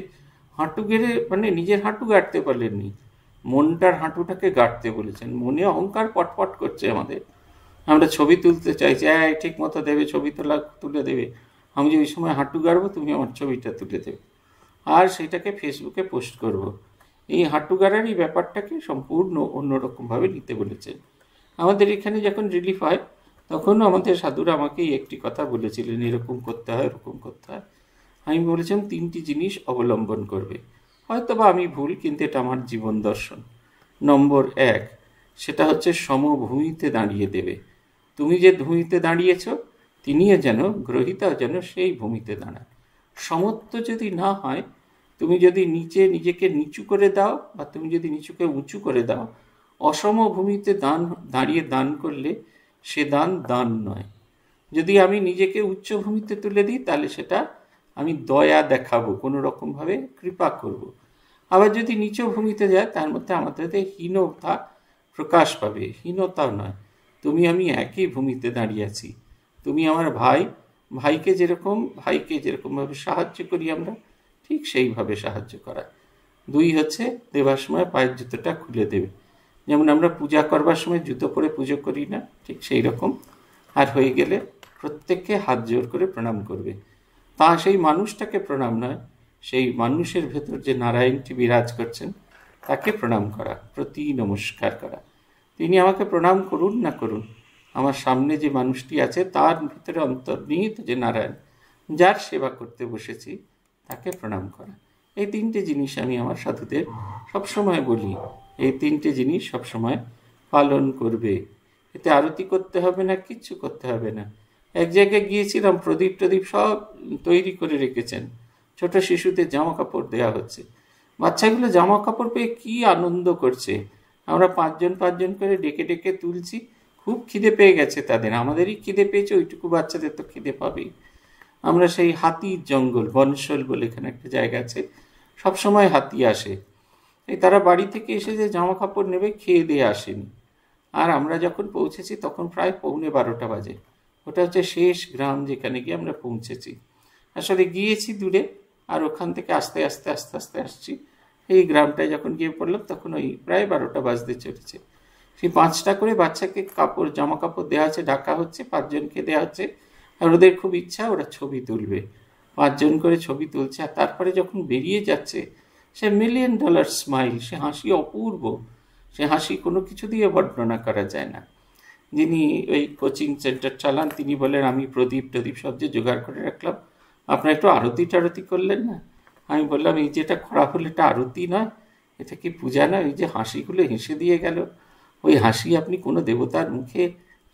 হাঁটু গেড়ে মানে নিজের হাঁটু গাঁটতে পারলেননি, মনটার হাঁটুটাকে গাঁটতে বলেছেন। মনে অহংকার পটপট করছে আমাদের, আমরা ছবি তুলতে চাইছি, ঠিক মতো দেবে, ছবি তুলে দেবে। আমি যে ওই সময় হাঁটু গাড়বো, তুমি আমার ছবিটা তুলে দেবে, আর সেটাকে ফেসবুকে পোস্ট করব। এই হাঁটু গাড়ারই ব্যাপারটাকে সম্পূর্ণ অন্যরকমভাবে নিতে বলেছেন। আমাদের এখানে যখন রিলিফ হয়, তখনও আমাদের সাধুরা আমাকে একটি কথা বলেছিলেন, এরকম করতে হয়, এরকম করতে হয়। আমি বলেছিলাম 3টি জিনিস অবলম্বন করবে। হয়তো বা আমি ভুল, কিন্তু এটা আমার জীবন দর্শন। নম্বর 1, সেটা হচ্ছে সমভূমিতে দাঁড়িয়ে দেবে। তুমি যে ভূমিতে দাঁড়িয়েছ, তিনিও যেন, গ্রহিতাও যেন সেই ভূমিতে দাঁড়ান। সমত্ব যদি না হয়, তুমি যদি নিজেকে নিচু করে দাও, বা তুমি যদি নিচুকে উঁচু করে দাও, অসম ভূমিতে দাঁড়িয়ে দান করলে সে দান নয়। যদি আমি নিজেকে উচ্চ ভূমিতে তুলে দিই, তাহলে সেটা আমি দয়া দেখাবো, কোনো রকমভাবে কৃপা করব। আবার যদি নিচু ভূমিতে যায়, তার মধ্যে আমাদের হীনতা প্রকাশ পাবে। হীনতাও নয়, তুমি আমি একই ভূমিতে দাঁড়িয়ে আছি। তুমি আমার ভাইকে যেরকমভাবে সাহায্য করি আমরা, ঠিক সেইভাবে সাহায্য করা। 2 হচ্ছে দেবার সময় পায়ের জুতোটা খুলে দেবে। যেমন আমরা পূজা করবার সময় জুতো পরে পুজো করি না, ঠিক সেই রকম। আর হয়ে গেলে প্রত্যেককে হাত জোর করে প্রণাম করবে। তা সেই মানুষটাকে প্রণাম নয়, সেই মানুষের ভেতর যে নারায়ণটি বিরাজ করছেন তাকে প্রণাম করা, প্রতি নমস্কার করা। তিনি আমাকে প্রণাম করুন না করুন, আমার সামনে যে মানুষটি আছে তার ভিতরে অন্তর্নিহিত যে নারায়ণ, যার সেবা করতে বসেছি তাকে প্রণাম করা। এই তিনটে জিনিস আমি আমার সাধুদের সবসময় বলি, এই তিনটে জিনিস সবসময় পালন করবে। এতে আরতি করতে হবে না, কিচ্ছু করতে হবে না। এক জায়গায় গিয়েছিলাম, প্রদীপ টদীপ সব তৈরি করে রেখেছেন, ছোট শিশুদের জামা কাপড় দেওয়া হচ্ছে। বাচ্চাগুলো জামা কাপড় পেয়ে কি আনন্দ করছে। আমরা পাঁচজন করে ডেকে ডেকে তুলছি। খুব খিদে পেয়ে গেছে তাদের, আমাদেরই খিদে পেয়েছে, ওইটুকু বাচ্চাদের তো খিদে পাবেই। আমরা সেই হাতির জঙ্গল, বনশল বলে এখানে একটা জায়গা আছে, সবসময় হাতি আসে। এই তারা বাড়ি থেকে এসে যে জামা কাপড় নেবে খেয়ে দিয়ে আসেনি। আর আমরা যখন পৌঁছেছি তখন প্রায় 11:15 বাজে। ওটা হচ্ছে শেষ গ্রাম যেখানে গিয়ে আমরা পৌঁছেছি। আসলে গিয়েছি দূরে, আর ওখান থেকে আস্তে আস্তে আস্তে আস্তে আসছি। এই গ্রামটায় যখন গিয়ে পড়লাম তখন ওই প্রায় 12টা বাজতে চলেছে। সেই 5টা করে বাচ্চাকে জামা কাপড় দেওয়া হচ্ছে, ডাকা হচ্ছে, 5জনকে দেওয়া হচ্ছে। আর ওদের খুব ইচ্ছা ওরা ছবি তুলবে, 5জন করে ছবি তুলছে। আর তারপরে যখন বেরিয়ে যাচ্ছে, সে $1,000,000 স্মাইল, সে হাসি অপূর্ব, সে হাসি কোনো কিছু দিয়ে বর্ণনা করা যায় না। যিনি ওই কোচিং সেন্টার চালান তিনি বলেন, আমি প্রদীপ টদীপ সব যে জোগাড় করে রাখলাম, আপনার একটু আরতি টারতি করলেন না? আমি বললাম, এই যেটা করা হলো এটা আরতি নয়, এটা কি পূজা নয়? ওই যে হাসিগুলো হেসে দিয়ে গেল, ওই হাসি আপনি কোনো দেবতার মুখে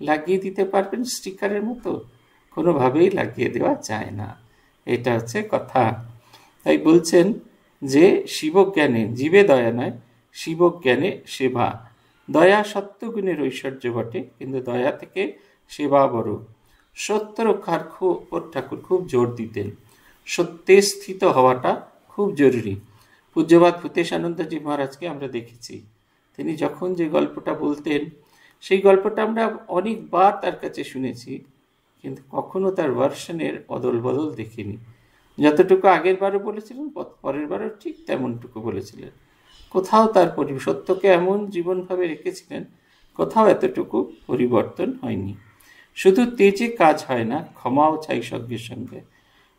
লাগিয়ে দিতে পারবেন স্টিকারের মতো? কোনোভাবেই লাগিয়ে দেওয়া যায় না। এটা হচ্ছে কথা। তাই বলছেন যে শিবজ্ঞানে জীবে দয়া নয়, শিবজ্ঞানে সেবা। দয়া সত্যগুণের ঐশ্বর্য বটে, কিন্তু দয়া থেকে সেবা বড়। সত্য রক্ষার উপর ঠাকুর খুব জোর দিতেন। সত্যে স্থিত হওয়াটা খুব জরুরি। পূজ্যপাদ ভূতেশানন্দজি মহারাজকে আমরা দেখেছি, তিনি যখন যে গল্পটা বলতেন, সেই গল্পটা আমরা অনেকবার তার কাছে শুনেছি, কিন্তু কখনো তার ভার্সনের অদল বদল দেখিনি। যতটুকু আগের বারও বলেছিলেন, পরের বারও ঠিক তেমনটুকু বলেছিলেন। কোথাও তার সত্যকে এমন জীবনভাবে রেখেছিলেন, কোথাও এতটুকু পরিবর্তন হয়নি। শুধু তেজে কাজ হয় না, ক্ষমাও চাই সঙ্গে সঙ্গে।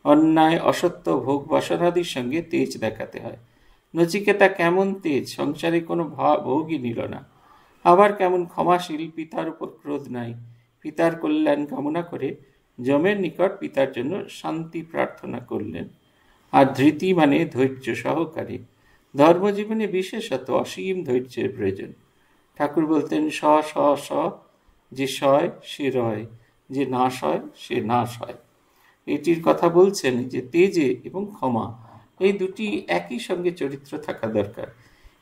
অন্যায় অসত্য ভোগ বাসনাদির সঙ্গে তেজ দেখাতে হয়। নচিকেতা কেমন তেজ, সংসারে কোনো ভোগই নিল না। আবার কেমন ক্ষমাশীল, পিতার উপর ক্রোধ নাই। পিতার কল্যাণ কামনা করে যমের নিকট পিতার জন্য শান্তি প্রার্থনা করলেন। আর ধৃতি মানে ধৈর্য সহকারে। ধর্মজীবনে বিশেষত অসীম ধৈর্যের প্রয়োজন। ঠাকুর বলতেন, স স স, যে সয় সে রয়, যে না সয় সে না সয়। এটির কথা বলছেন যে তেজে এবং ক্ষমা, এই দুটি একই সঙ্গে চরিত্র থাকা দরকার।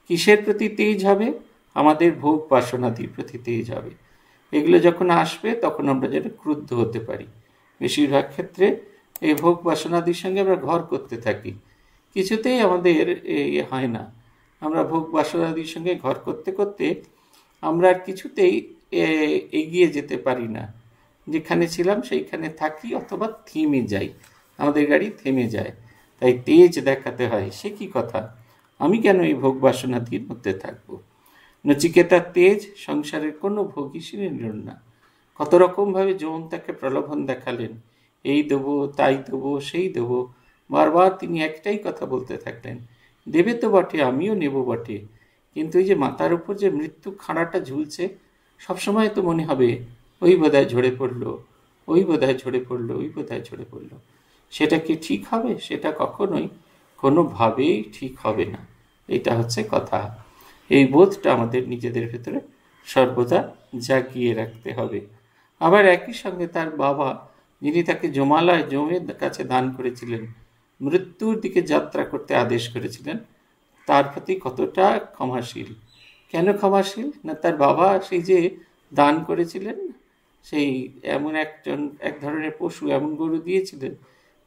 কিসের প্রতি তেজ হবে? আমাদের ভোগ বাসনাদির প্রতি তেজ হবে। এগুলো যখন আসবে তখন আমরা যেন ক্রুদ্ধ হতে পারি। বেশিরভাগ ক্ষেত্রে এই ভোগ বাসনাদির সঙ্গে আমরা ঘর করতে থাকি, কিছুতেই আমাদের হয় না। আমরা ভোগ বাসনাদির সঙ্গে ঘর করতে করতে আমরা কিছুতেই এগিয়ে যেতে পারি না। যেখানে ছিলাম সেইখানে থাকি, অথবা থেমে যাই, আমাদের গাড়ি থেমে যায়। তাই তেজ দেখাতে হয়। সে কি কথা, আমি কেন এই ভোগ বাসনাদির মধ্যে থাকবো? নচিকেতার তেজ সংসারের কোনো ভোগই সে নিলেন না। কত রকমভাবে যৌন তাকে প্রলোভন দেখালেন, এই দেবো, তাই দেবো, সেই দেবো। বারবার তিনি একটাই কথা বলতে থাকলেন, দেবে তো বটে, আমিও নেব বটে, কিন্তু এই যে মাথার উপর যে মৃত্যু খাঁড়াটা ঝুলছে, সবসময় তো মনে হবে ওই বোধহয় ঝরে পড়লো, ওই বোধহয় ঝরে পড়লো, ওই বোধহয় ঝরে পড়লো। সেটা কি ঠিক হবে? সেটা কখনোই কোনোভাবেই ঠিক হবে না। এটা হচ্ছে কথা। এই বোধটা আমাদের নিজেদের ভেতরে সর্বদা জাগিয়ে রাখতে হবে। আবার একই সঙ্গে তার বাবা, যিনি তাকে জমের কাছে দান করেছিলেন, মৃত্যুর দিকে যাত্রা করতে আদেশ করেছিলেন, তার প্রতি কতটা ক্ষমাশীল। কেন ক্ষমাশীল? না, তার বাবা সেই যে দান করেছিলেন, সেই এমন এক ধরনের পশু, এমন গরু দিয়েছিলেন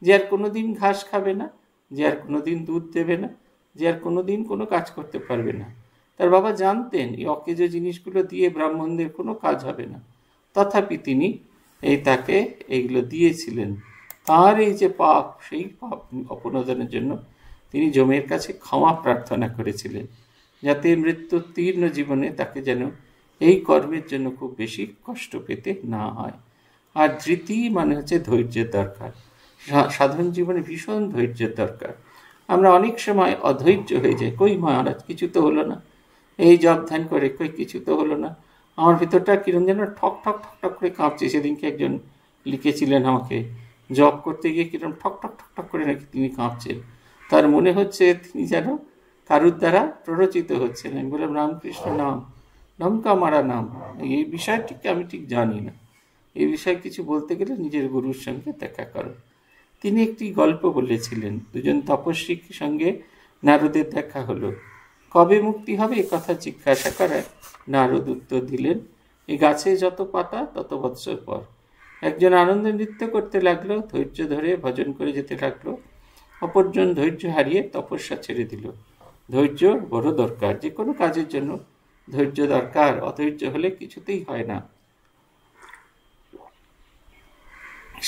যে আর কোনোদিন ঘাস খাবে না, যে আর কোনোদিন দুধ দেবে না, যে আর কোনোদিন কোনো কাজ করতে পারবে না। তার বাবা জানতেন এই অকেজো জিনিসগুলো দিয়ে ব্রাহ্মণদের কোনো কাজ হবে না, তথাপি তিনি তাকে এইগুলো দিয়েছিলেন। তার এই যে পাপ, সেই পাপ অপনোদনের জন্য তিনি যমের কাছে ক্ষমা প্রার্থনা করেছিলেন, যাতে মৃত্যুর তীর্ণ জীবনে তাকে যেন এই কর্মের জন্য খুব বেশি কষ্ট পেতে না হয়। আর ধৃতি মানে হচ্ছে ধৈর্যের দরকার। সাধারণ জীবনে ভীষণ ধৈর্যের দরকার। আমরা অনেক সময় অধৈর্য হয়ে যাই, কই মহারাজ কিছু তো হলো না, এই জপ ধ্যান করে কই কিছু তো হলো না। আমার ভিতরটা কিরম যেন ঠক ঠক ঠক ঠক করে কাঁপছে। সেদিনকে একজন লিখেছিলেন আমাকে, জপ করতে গিয়ে কিরকম ঠক ঠক ঠক ঠক করে নাকি তিনি কাঁপছেন, তার মনে হচ্ছে তিনি যেন কারুর দ্বারা প্ররোচিত হচ্ছেন। আমি বললাম রামকৃষ্ণ নাম, লঙ্কা মারা নাম, এই বিষয়টিকে আমি ঠিক জানি না, এই বিষয়ে কিছু বলতে গেলে নিজের গুরুর সঙ্গে দেখা করো। তিনি একটি গল্প বলেছিলেন, দুজন তপস্বীর সঙ্গে নারদের দেখা হলো। কবে মুক্তি হবে এ কথা জিজ্ঞাসা করায় নারদ উত্তর দিলেন, এই গাছে যত পাতা তত বৎসর পর। একজন আনন্দে নৃত্য করতে লাগলো, ধৈর্য ধরে ভজন করে যেতে লাগলো। অপরজন ধৈর্য হারিয়ে তপস্যা ছেড়ে দিল। ধৈর্য বড় দরকার, যে কোনো কাজের জন্য ধৈর্য দরকার, অধৈর্য হলে কিছুতেই হয় না।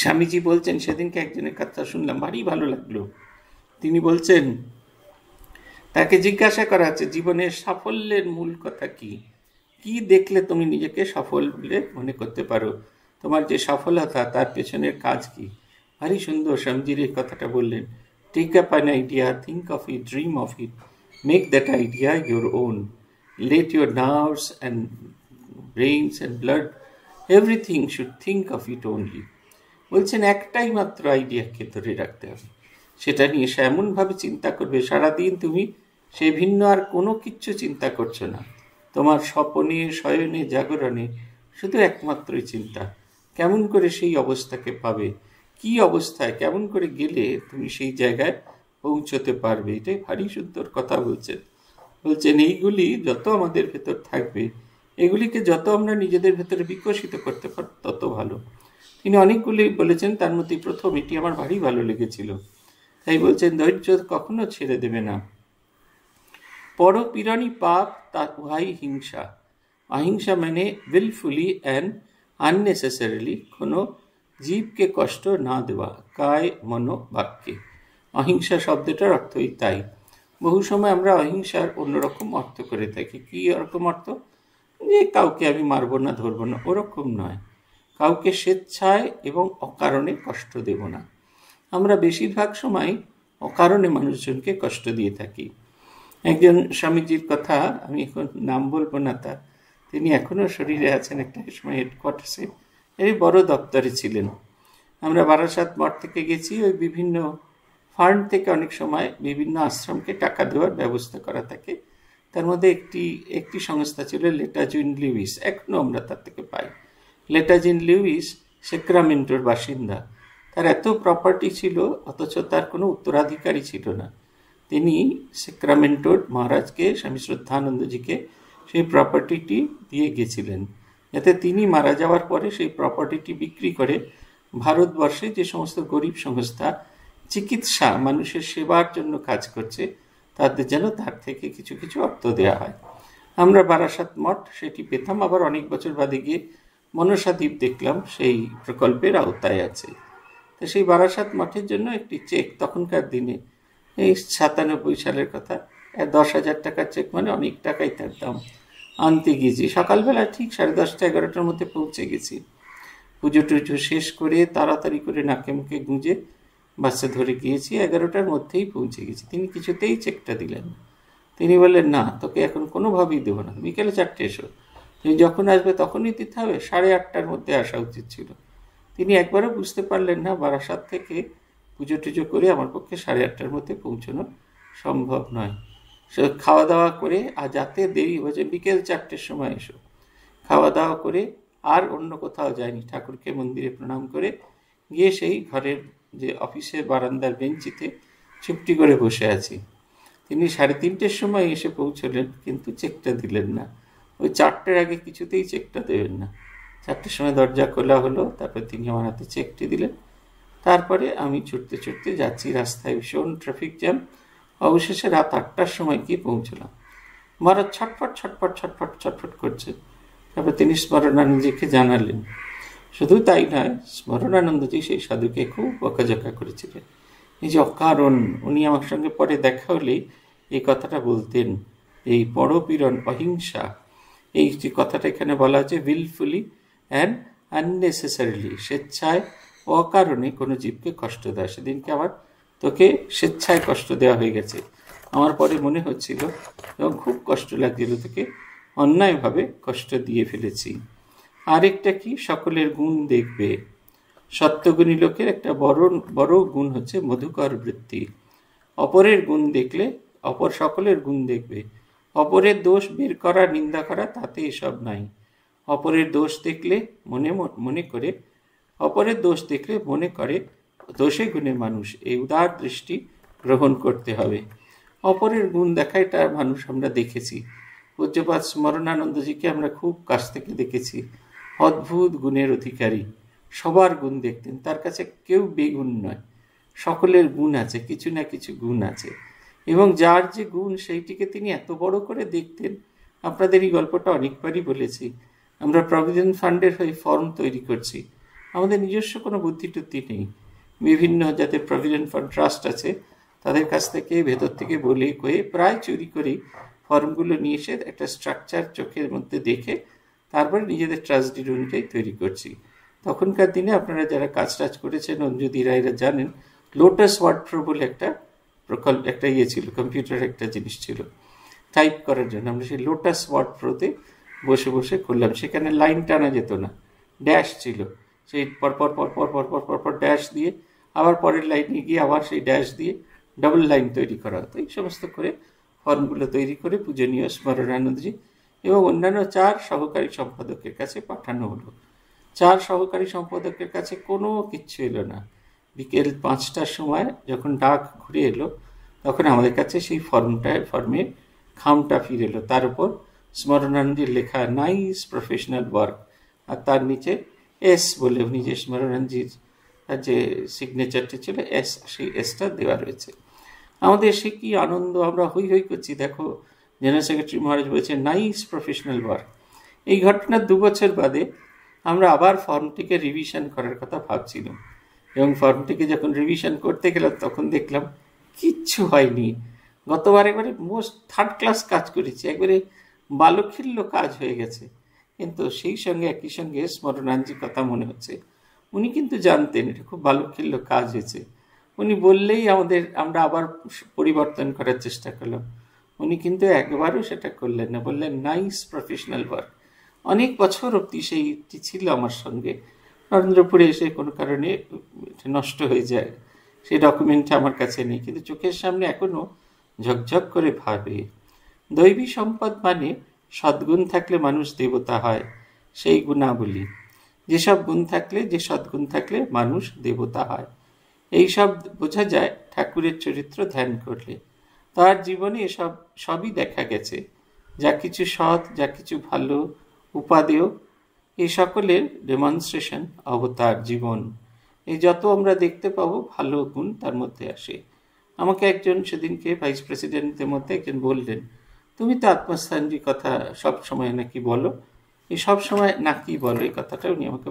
স্বামীজি বলছেন, সেদিনকে একজনের কথা শুনলাম, ভারী ভালো লাগলো। তিনি বলছেন, তাকে জিজ্ঞাসা করা হচ্ছে জীবনের সাফল্যের মূল কথা কি, কি দেখলে তুমি নিজেকে সফল বলে মনে করতে পারো, তোমার যে সফলতা তার পেছনের কাজ কি। ভারী সুন্দর স্বামীজির এই কথাটা বললেন। Take up an idea, think of it, dream of it, make that idea your own, let your nerves and brains and blood, everything should think of it only. বলছেন একটাই মাত্র আইডিয়াকে ধরে রাখতে হবে, সেটা নিয়ে সে এমনভাবে চিন্তা করবে সারাদিন তুমি সে ভিন্ন আর কোনো কিচ্ছু চিন্তা করছো না। তোমার স্বপনে, শয়নে, জাগরণে শুধু একমাত্রই চিন্তা, কেমন করে সেই অবস্থাকে পাবে, কি অবস্থায় কেমন করে গেলে তুমি সেই জায়গায় পৌঁছতে পারবে। এটাই ভারী সুন্দর কথা বলছেন। বলছেন এইগুলি যত আমাদের ভেতর থাকবে, এগুলিকে যত আমরা নিজেদের ভেতরে বিকশিত করতে পারব তত ভালো। তিনি অনেকগুলি বলেছেন, তার মধ্যে প্রথম এটি আমার ভারী ভালো লেগেছিল। তাই বলছেন ধৈর্য কখনো ছেড়ে দেবে না। পরপীড়নই পাপ, তা উহাই হিংসা। অহিংসা মানে উইলফুলি অ্যান্ড আননেসেসারিলি কোনো জীবকে কষ্ট না দেওয়া, কায় মনো বাক্যে। অহিংসা শব্দটার অর্থই তাই। বহু সময় আমরা অহিংসার অন্যরকম অর্থ করে থাকি। কি রকম অর্থ? যে কাউকে আমি মারবো না, ধরবো না, ওরকম নয়। কাউকে স্বেচ্ছায় এবং অকারণে কষ্ট দেব না। আমরা বেশিরভাগ সময় অকারণে মানুষজনকে কষ্ট দিয়ে থাকি। একজন স্বামীজির কথা, আমি এখন নাম বলবো না তার, তিনি এখনও শরীরে আছেন, একটা সময় হেডকোয়ার্টার্সে এই বড় দপ্তরে ছিলেন। আমরা বারাসাত মঠ থেকে গেছি, ওই বিভিন্ন ফান্ড থেকে অনেক সময় বিভিন্ন আশ্রমকে টাকা দেওয়ার ব্যবস্থা করা থাকে। তার মধ্যে একটি সংস্থা ছিল লেটাজিন লিউইস, এখনও আমরা তার থেকে পাই। লেটাজিন লিউইস সেক্রামেন্টোর বাসিন্দা। তার এত প্রপার্টি ছিল, অথচ তার কোনো উত্তরাধিকারী ছিল না। তিনি সেক্রামেন্টোর মহারাজকে, স্বামী শ্রদ্ধানন্দজিকে সেই প্রপার্টিটি দিয়ে গেছিলেন, যাতে তিনি মারা যাওয়ার পরে সেই প্রপার্টিটি বিক্রি করে ভারতবর্ষে যে সমস্ত গরিব সংস্থা চিকিৎসা, মানুষের সেবার জন্য কাজ করছে, তাদের যেন তার থেকে কিছু কিছু অর্থ দেওয়া হয়। আমরা বারাসাত মঠ সেটি পেতাম। আবার অনেক বছর বাদে গিয়ে মনসাদ্বীপ দেখলাম সেই প্রকল্পের আওতায় আছে। তো সেই বারাসাত মঠের জন্য একটি চেক, তখনকার দিনে এই 97 সালের কথা, 10,000 টাকার চেক মানে অনেক টাকাই তার দাম, আনতে গিয়েছি। সকালবেলা ঠিক 10:30 11টার মধ্যে পৌঁছে গেছি। পুজো টুজো শেষ করে তাড়াতাড়ি করে নাকে মুখে গুঁজে বাসে ধরে গিয়েছি, 11টার মধ্যেই পৌঁছে গেছি। তিনি কিছুতেই চেকটা দিলেন না। তিনি বললেন, না তোকে এখন কোনোভাবেই দেবো না, বিকেলে 4টে এসো, তুমি যখন আসবে তখনই দিতে হবে, 8:30টার মধ্যে আসা উচিত ছিল। তিনি একবারও বুঝতে পারলেন না বারাসাত থেকে পুজো টুজো করে আমার পক্ষে 8:30টার মধ্যে পৌঁছানো সম্ভব নয়। সে খাওয়া দাওয়া করে, আর যাতে দেরি হয়েছে বিকেল 4টের সময় এসো, খাওয়া দাওয়া করে আর অন্য কোথাও যায়নি। ঠাকুরকে মন্দিরে প্রণাম করে গিয়ে সেই ঘরের যে অফিসের বারান্দার বেঞ্চিতে চুপটি করে বসে আছি। তিনি 3:30টার সময় এসে পৌঁছলেন, কিন্তু চেকটা দিলেন না। ওই 4টের আগে কিছুতেই চেকটা দেবেন না। 4টের সময় দরজা খোলা হলো, তারপর তিনি আমার হাতে চেকটি দিলেন। তারপরে আমি ছুটতে ছুটতে যাচ্ছি, রাস্তায় ভীষণ ট্রাফিক জ্যাম। অবশেষে রাত 8টার সময় গিয়ে পৌঁছলাম। মহারাজ ছটফট ছটফট ছটফট ছটফট করছে। তারপর তিনি স্মরণানন্দজিকে জানালেন। শুধু তাই নয়, স্মরণানন্দজি সেই সাধুকে খুব বকাঝকা করেছিলেন। এই যে অকারণ, উনি আমার সঙ্গে পরে দেখা হলেই এই কথাটা বলতেন, এই পরপীড়ন, অহিংসা, এই যে কথাটা এখানে বলা হচ্ছে উইলফুলি অ্যান্ড আননেসেসারিলি, স্বেচ্ছায় অকারণে কোনো জীবকে কষ্ট দেয়। সেদিনকে আবার তোকে স্বেচ্ছায় কষ্ট দেওয়া হয়ে গেছে। আমার পরে মনে হচ্ছিল এবং খুব কষ্ট লাগছিল, তোকে অন্যায়ভাবে কষ্ট দিয়ে ফেলেছি। আরেকটা কি, সকলের গুণ দেখবে। সত্যগুণী লোকের একটা বড় বড় গুণ হচ্ছে মধুকর বৃত্তি। অপরের গুণ দেখলে অপর সকলের গুণ দেখবে, অপরের দোষ বের করা নিন্দা করা তাতে এসব নাই। অপরের দোষ দেখলে মনে করে অপরের দোষ দেখলে মনে করে দোষে গুণে মানুষ, এই উদার দৃষ্টি গ্রহণ করতে হবে। অপরের গুণ দেখা এটা মানুষ আমরা দেখেছি। পূজ্যপাদ স্মরণানন্দজিকে আমরা খুব কাছ থেকে দেখেছি। অদ্ভুত গুণের অধিকারী, সবার গুণ দেখতেন, তার কাছে কেউ বেগুণ নয়, সকলের গুণ আছে, কিছু না কিছু গুণ আছে, এবং যার যে গুণ সেইটিকে তিনি এত বড় করে দেখতেন। আপনাদের এই গল্পটা অনেকবারই বলেছি। আমরা প্রভিডেন্ট ফান্ডের হয়ে ফর্ম তৈরি করছি, আমাদের নিজস্ব কোনো বুদ্ধি টুদ্ধি নেই। বিভিন্ন যাদের প্রভিডেন্ট ফান্ড ট্রাস্ট আছে তাদের কাছ থেকে ভেতর থেকে বলে কয়ে প্রায় চুরি করেই ফর্মগুলো নিয়ে এসে একটা স্ট্রাকচার চোখের মধ্যে দেখে তারপরে নিজেদের ট্রাস্টডিড অনুযায়ী তৈরি করছি। তখনকার দিনে আপনারা যারা কাজ টাজ করেছেন অঞ্জুদিরা এরা জানেন, লোটাস ওয়ার্ড প্রো বলে একটা প্রকল্প, একটা ছিল, কম্পিউটার একটা জিনিস ছিল টাইপ করার জন্য। আমরা সেই লোটাস ওয়ার্ড প্রোতে বসে বসে করলাম। সেখানে লাইন টানা যেত না, ড্যাশ ছিল, সেই পরপর পরপর পরপর পরপর ড্যাশ দিয়ে আবার পরের লাইনে গিয়ে আবার সেই ড্যাশ দিয়ে ডবল লাইন তৈরি করা হতো। এই সমস্ত করে ফর্মগুলো তৈরি করে পূজনীয় স্মরণানন্দজি এবং অন্যান্য 4 সহকারী সম্পাদকের কাছে পাঠানো হলো। 4 সহকারী সম্পাদকের কাছে কোনো কিচ্ছু এলো না। বিকেল 5টার সময় যখন ডাক ঘুরে এলো তখন আমাদের কাছে সেই ফর্মের খামটা ফিরে এলো, তার উপর স্মরণানন্দজির লেখা নাইস প্রফেশনাল ওয়ার্ক, আর তার নিচে এস বলে উনি যে স্মরণানন্দজির যে সিগনেচারটি ছিল এস, সেই এসটা দেওয়া রয়েছে। আমাদের সে কি আনন্দ, আমরা হই হই করছি। দেখো জেনারেল সেক্রেটারি মহারাজ বলেছে নাইস প্রফেশনাল ওয়ার্ক। এই ঘটনার 2 বছর বাদে আমরা আবার ফর্মটিকে রিভিশন করার কথা ভাবছিলাম, এবং ফর্মটিকে যখন রিভিশন করতে গেলাম তখন দেখলাম কিচ্ছু হয়নি। গতবার একবারে মোস্ট 3rd ক্লাস কাজ করেছি, একবারে বালখিল্য কাজ হয়ে গেছে। কিন্তু সেই সঙ্গে একই সঙ্গে স্মরণানন্দজির কথা মনে হচ্ছে, উনি কিন্তু জানতেন এটা খুব বালখিল্য কাজ হয়েছে। উনি বললেই আমরা আবার পরিবর্তন করার চেষ্টা করলাম, উনি কিন্তু একবারও সেটা করলেন না, বললেন নাইস প্রফেশনাল ওয়ার্ক। অনেক বছর অবধি সেইটি ছিল আমার সঙ্গে। নরেন্দ্রপুরে এসে কোনো কারণে নষ্ট হয়ে যায়, সেই ডকুমেন্টটা আমার কাছে নেই, কিন্তু চোখের সামনে এখনো ঝকঝক করে ভাবে। দৈবী সম্পদ মানে সদ্গুণ থাকলে মানুষ দেবতা হয়, সেই গুণাবলী। যেসব গুণ থাকলে, যে সদ্গুণ থাকলে মানুষ দেবতা হয়, এই সব বোঝা যায় ঠাকুরের চরিত্র ধ্যান করলে। তার জীবনে এসব সবই দেখা গেছে, যা কিছু সৎ, যা কিছু ভালো, উপাদেয়, এই সকলের ডেমনস্ট্রেশন অবতার জীবন। এই যত আমরা দেখতে পাবো ভালো গুণ তার মধ্যে আসে। আমাকে একজন সেদিনকে ভাইস প্রেসিডেন্টদের মধ্যে একজন বললেন, তুমি তো আত্মস্থানজির কথা সব সময় নাকি বলো, এই সব সময় নাকি বলো, এই কথাটা উনি আমাকে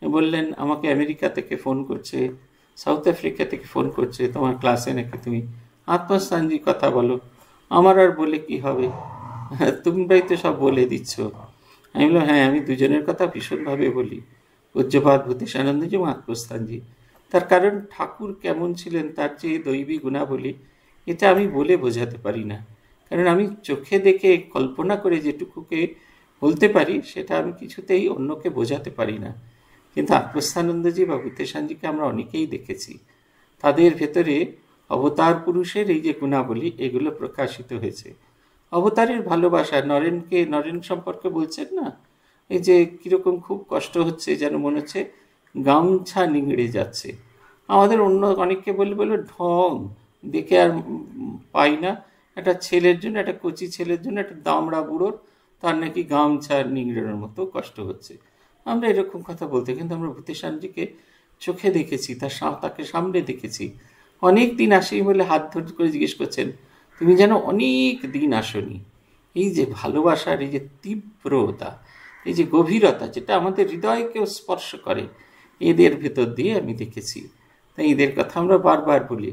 বললেন আমাকে আমেরিকা থেকে ফোন করছে, সাউথ আফ্রিকা থেকে ফোন করছে, তোমার ক্লাসে নাকি তুমি আত্মস্থানজির কথা বলো, আমার আর বলে কি হবে, তোমরাই তো সব বলে দিচ্ছ। আমি বললাম হ্যাঁ, আমি দুজনের কথা ভীষণভাবে বলি, পূজ্যপাদ ভূতেশানন্দজি এবং আত্মস্থানজি। তার কারণ ঠাকুর কেমন ছিলেন, তার যে দৈবী গুণাবলী, এটা আমি বলে বোঝাতে পারি না। কারণ আমি চোখে দেখে কল্পনা করে যেটুকুকে বলতে পারি সেটা আমি কিছুতেই অন্যকে বোঝাতে পারি না। কিন্তু আত্মস্থানন্দজি বা ভূতেশানজিকে আমরা অনেকেই দেখেছি, তাদের ভেতরে অবতার পুরুষের এই যে গুণাবলী এগুলো প্রকাশিত হয়েছে। অবতারের ভালোবাসা, নরেন সম্পর্কে বলছেন না, এই যে কিরকম খুব কষ্ট হচ্ছে, যেন মনে হচ্ছে গামছা নিংড়ে যাচ্ছে। আমাদের অন্য অনেককে বলে ঢং দেখে আর পাই না, একটা ছেলের জন্য, একটা কচি ছেলের জন্য, একটা দামড়া বুড়োর, তার নাকি গামছা নিংড়ানোর মতো কষ্ট হচ্ছে। আমরা এরকম কথা বলতে, কিন্তু আমরা ভূতেশানজিকে চোখে দেখেছি, তাকে সামনে দেখেছি। অনেক দিন আসেই বলে হাত ধরে করে জিজ্ঞেস করছেন, তুমি যেন অনেক দিন আসনি। এই যে ভালোবাসার এই যে তীব্রতা, এই যে গভীরতা, যেটা আমাদের হৃদয়কেও স্পর্শ করে, এদের ভেতর দিয়ে আমি দেখেছি। তাই এদের কথা আমরা বারবার বলি।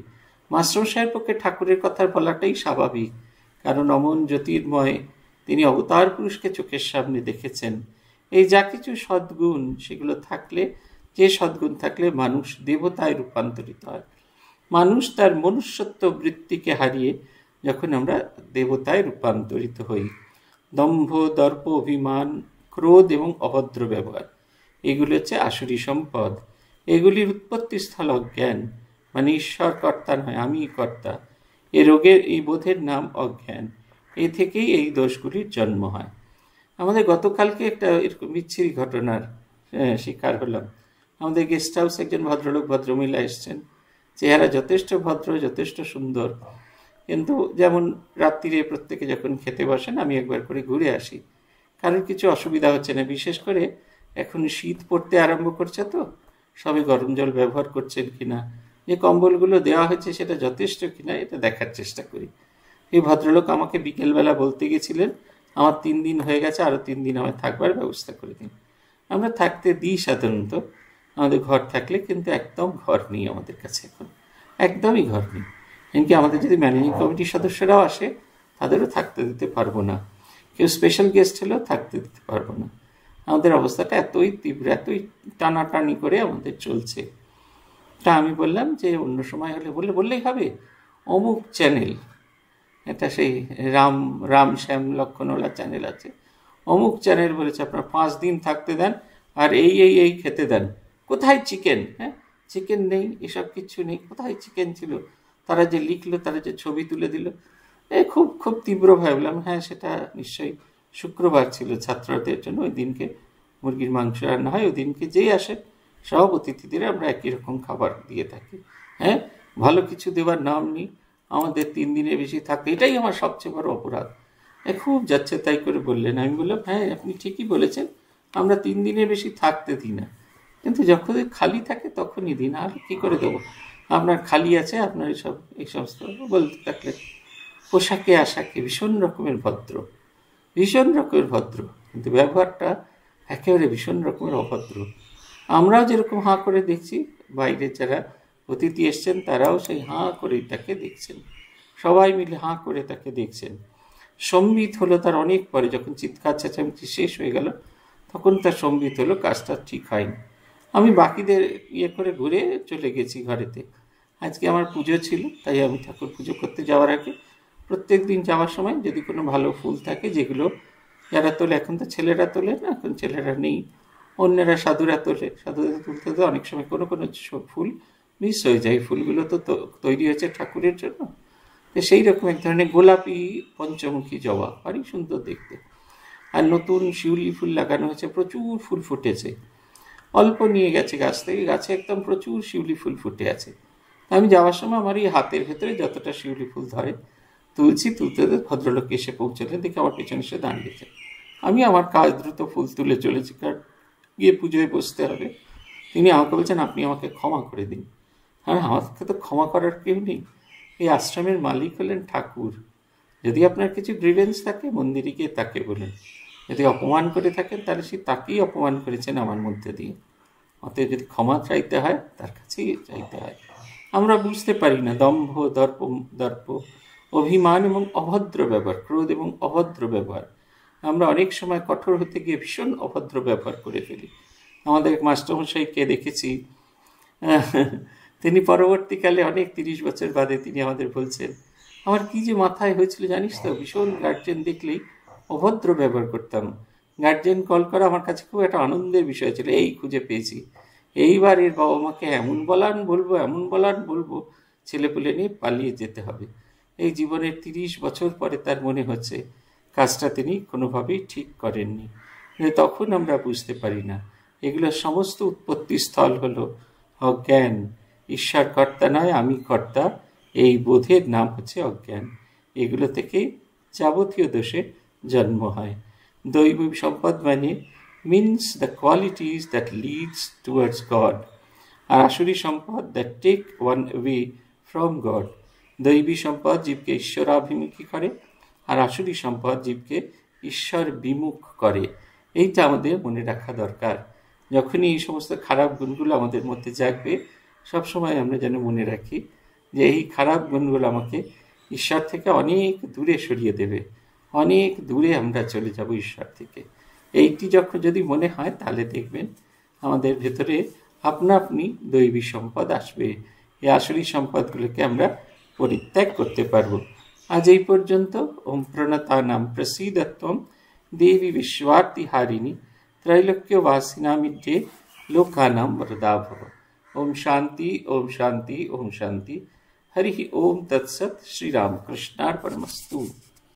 মাস্টারমশাইয়ের পক্ষে ঠাকুরের কথা বলাটাই স্বাভাবিক, কারণ অমন জ্যোতির্ময় তিনি অবতার পুরুষকে চোখের সামনে দেখেছেন। এই যা কিছু সদ্গুণ, সেগুলো থাকলে, যে সদ্গুণ থাকলে মানুষ দেবতায় রূপান্তরিত হয়। মানুষ তার মনুষ্যত্ব বৃত্তিকে হারিয়ে যখন আমরা দেবতায় রূপান্তরিত হই। দম্ভ, দর্প, অভিমান, ক্রোধ এবং অভদ্র ব্যবহার, এগুলো হচ্ছে আসুরি সম্পদ। এগুলির উৎপত্তি স্থল অজ্ঞান, মানে ঈশ্বর কর্তা নয়, আমি কর্তা। এই বোধের নাম অজ্ঞান। এ থেকেই এই দোষগুলির জন্ম হয়। আমাদের গতকালকে একটা এরকম বিচ্ছিরি ঘটনার শিকার হলাম। আমাদের গেস্ট হাউসে একজন ভদ্রলোক ভদ্রমহিলা এসছেন, চেহারা যথেষ্ট ভদ্র, যথেষ্ট সুন্দর, কিন্তু যেমন রাত্রিরে প্রত্যেকে যখন খেতে বসেন আমি একবার করে ঘুরে আসি, কারোর কিছু অসুবিধা হচ্ছে না। বিশেষ করে এখন শীত পড়তে আরম্ভ করছে, তো সবে গরম জল ব্যবহার করছেন কিনা, যে কম্বলগুলো দেওয়া হয়েছে সেটা যথেষ্ট কিনা এটা দেখার চেষ্টা করি। এই ভদ্রলোক আমাকে বিকেলবেলা বলতে গেছিলেন, আমার 3 দিন হয়ে গেছে, আরও 3 দিন আমার থাকবার ব্যবস্থা করে দিন। আমরা থাকতে দিই সাধারণত আমাদের ঘর থাকলে, কিন্তু একদম ঘর নেই আমাদের কাছে এখন, একদমই ঘর নেই। এমনকি আমাদের যদি ম্যানেজিং কমিটির সদস্যরাও আসে তাদেরও থাকতে দিতে পারবো না, কেউ স্পেশাল গেস্ট হলেও থাকতে দিতে পারবো না। আমাদের অবস্থাটা এতই তীব্র, এতই টানাটানি করে আমাদের চলছে। তা আমি বললাম যে অন্য সময় হলে বললেই হবে, অমুক চ্যানেল, এটা সেই রাম শ্যাম লক্ষণওয়ালা চ্যানেল আছে, অমুক চ্যানেল বলেছে আপনার 5 দিন থাকতে দেন আর এই খেতে দেন। কোথায় চিকেন? হ্যাঁ, চিকেন নেই, এসব কিছু নেই, কোথায় চিকেন ছিল? তারা যে লিখলো, তারা যে ছবি তুলে দিল, খুব খুব তীব্র ভাবলাম। হ্যাঁ, সেটা নিশ্চয়ই শুক্রবার ছিল ছাত্রদের জন্য, ওই দিনকে মুরগির মাংস রান্না হয়, ওই দিনকে যেই আসে সব অতিথিদের আমরা একই রকম খাবার দিয়ে থাকি। হ্যাঁ, ভালো কিছু দেওয়ার নাম নেই। আমাদের 3 দিনের বেশি থাকতে, এটাই আমার সবচেয়ে বড় অপরাধ। খুব যাচ্ছে তাই করে বললেন। আমি বললাম, হ্যাঁ আপনি ঠিকই বলেছেন, আমরা 3 দিনের বেশি থাকতে দিই না, কিন্তু যখন খালি থাকে তখনই দিই না। আর কী করে দেবো? আপনার খালি আছে, আপনার এই সমস্ত বলতে থাকলে। পোশাকে আশাকে ভীষণ রকমের ভদ্র, ভীষণ রকমের ভদ্র, কিন্তু ব্যবহারটা একেবারে ভীষণ রকমের অভদ্র। আমরাও যেরকম হাঁ করে দেখছি, বাইরে যারা অতিথি এসছেন তারাও সেই হাঁ করেই তাকে দেখছেন, সবাই মিলে হাঁ করে তাকে দেখছেন। সম্বিত হলো তার অনেক পরে, যখন চিৎকার চেঁচামেচি শেষ হয়ে গেল তখন তার সম্বিত হলো কাজটা ঠিক হয়নি। আমি বাকিদের করে ঘুরে চলে গেছি ঘরেতে। আজকে আমার পুজো ছিল, তাই আমি ঠাকুর পুজো করতে যাওয়ার আগে প্রত্যেক দিন যাওয়ার সময় যদি কোনো ভালো ফুল থাকে, যেগুলো যারা তোলে, এখন তো ছেলেরা তোলে না, এখন ছেলেরা নেই, অন্যেরা সাধুরা তোলে, সাধুরা তুলতে তো অনেক সময় কোনো ফুল মিস হয়ে যায়। ফুলগুলো তো তৈরি হয়েছে ঠাকুরের জন্য। তো সেই রকম এক ধরনের গোলাপি পঞ্চমুখী জবা, ভারী সুন্দর দেখতে। আর নতুন শিউলি ফুল লাগানো হয়েছে, প্রচুর ফুল ফুটেছে। অল্প নিয়ে গেছে গাছ থেকে, গাছে একদম প্রচুর শিউলি ফুল ফুটে আছে। আমি যাওয়ার সময় আমার এই হাতের ভেতরে যতটা শিউলি ফুল ধরে তুলতে ভদ্রলোক এসে পৌঁছলেন, দেখে আমার পেছনে এসে দাঁড়িয়েছে। আমি আমার কাজ দ্রুত ফুল তুলে চলেছি, কারণ গিয়ে পুজোয় বসতে হবে। তিনি আমাকে বলছেন, আপনি আমাকে ক্ষমা করে দিন। আর আমাকে তো ক্ষমা করার কেউ নেই, এই আশ্রমের মালিক হলেন ঠাকুর। যদি আপনার কিছু গ্রিভেন্স থাকে মন্দিরে গিয়ে তাকে বলুন, যদি অপমান করে থাকেন তাহলে সে তাকেই অপমান করেছেন আমার মধ্যে দিয়ে। অতএব যদি ক্ষমা চাইতে হয় তার কাছেই চাইতে হয়। আমরা বুঝতে পারি না দম্ভ, দর্প, অভিমান এবং অভদ্র ব্যবহার, ক্রোধ এবং অভদ্র ব্যবহার। আমরা অনেক সময় কঠোর হতে গিয়ে ভীষণ অভদ্র ব্যবহার করে ফেলি। আমাদের মাস্টারমশাইকে দেখেছি, তিনি পরবর্তীকালে অনেক 30 বছর বাদে তিনি আমাদের বলছেন, আমার কি যে মাথায় হয়েছিল জানিস তো, ভীষণ গার্জেন দেখলেই অভদ্র ব্যবহার করতাম। গার্জেন কল করা আমার কাছে খুব একটা আনন্দের বিষয় ছিল। এই খুঁজে পেয়েছি, এইবার এর বাবা মাকে এমন বলান বলবো ছেলেপুলে নিয়ে পালিয়ে যেতে হবে। এই জীবনের 30 বছর পরে তার মনে হচ্ছে কাজটা তিনি কোনোভাবেই ঠিক করেননি। তখন আমরা বুঝতে পারি না, এগুলো সমস্ত উৎপত্তি স্থল হলো অজ্ঞান। ঈশ্বর কর্তা নয়, আমি কর্তা, এই বোধের নাম হচ্ছে অজ্ঞান। এগুলো থেকেই যাবতীয় দোষে জন্ম হয়। দৈবিক সম্পদ মানে means the qualities that leads towards God, আর আসুরি সম্পদ that take one away from God। দৈবী সম্পদ জীবকে ঈশ্বরাভিমুখী করে, আর আসুরি সম্পদ জীবকে ঈশ্বর বিমুখ করে। এইটা আমাদের মনে রাখা দরকার। যখনই এই সমস্ত খারাপ গুণগুলো আমাদের মধ্যে জাগবে, সবসময় আমরা যেন মনে রাখি যে এই খারাপ গুণগুলো আমাকে ঈশ্বর থেকে অনেক দূরে সরিয়ে দেবে, অনেক দূরে আমরা চলে যাব ঈশ্বর থেকে। এইটি যদি মনে হয় তাহলে দেখবেন আমাদের ভেতরে আপনা আপনি দৈবী সম্পদ আসবে। এই আসুরি সম্পদগুলোকে আমরা পরিত্যাগ করতে পারবো। আজ এই পর্যন্ত। ওম প্রণতানাম প্রসীদত্বম দেবী বিশ্বর্তি হারিণী त्रैलोक्यवासिनां मध्ये लोकानां वरदा भव। ओम शांति ओम शांति ओम शांति। हरि ओम तत्सत। श्री राम कृष्णार्पणमस्तु।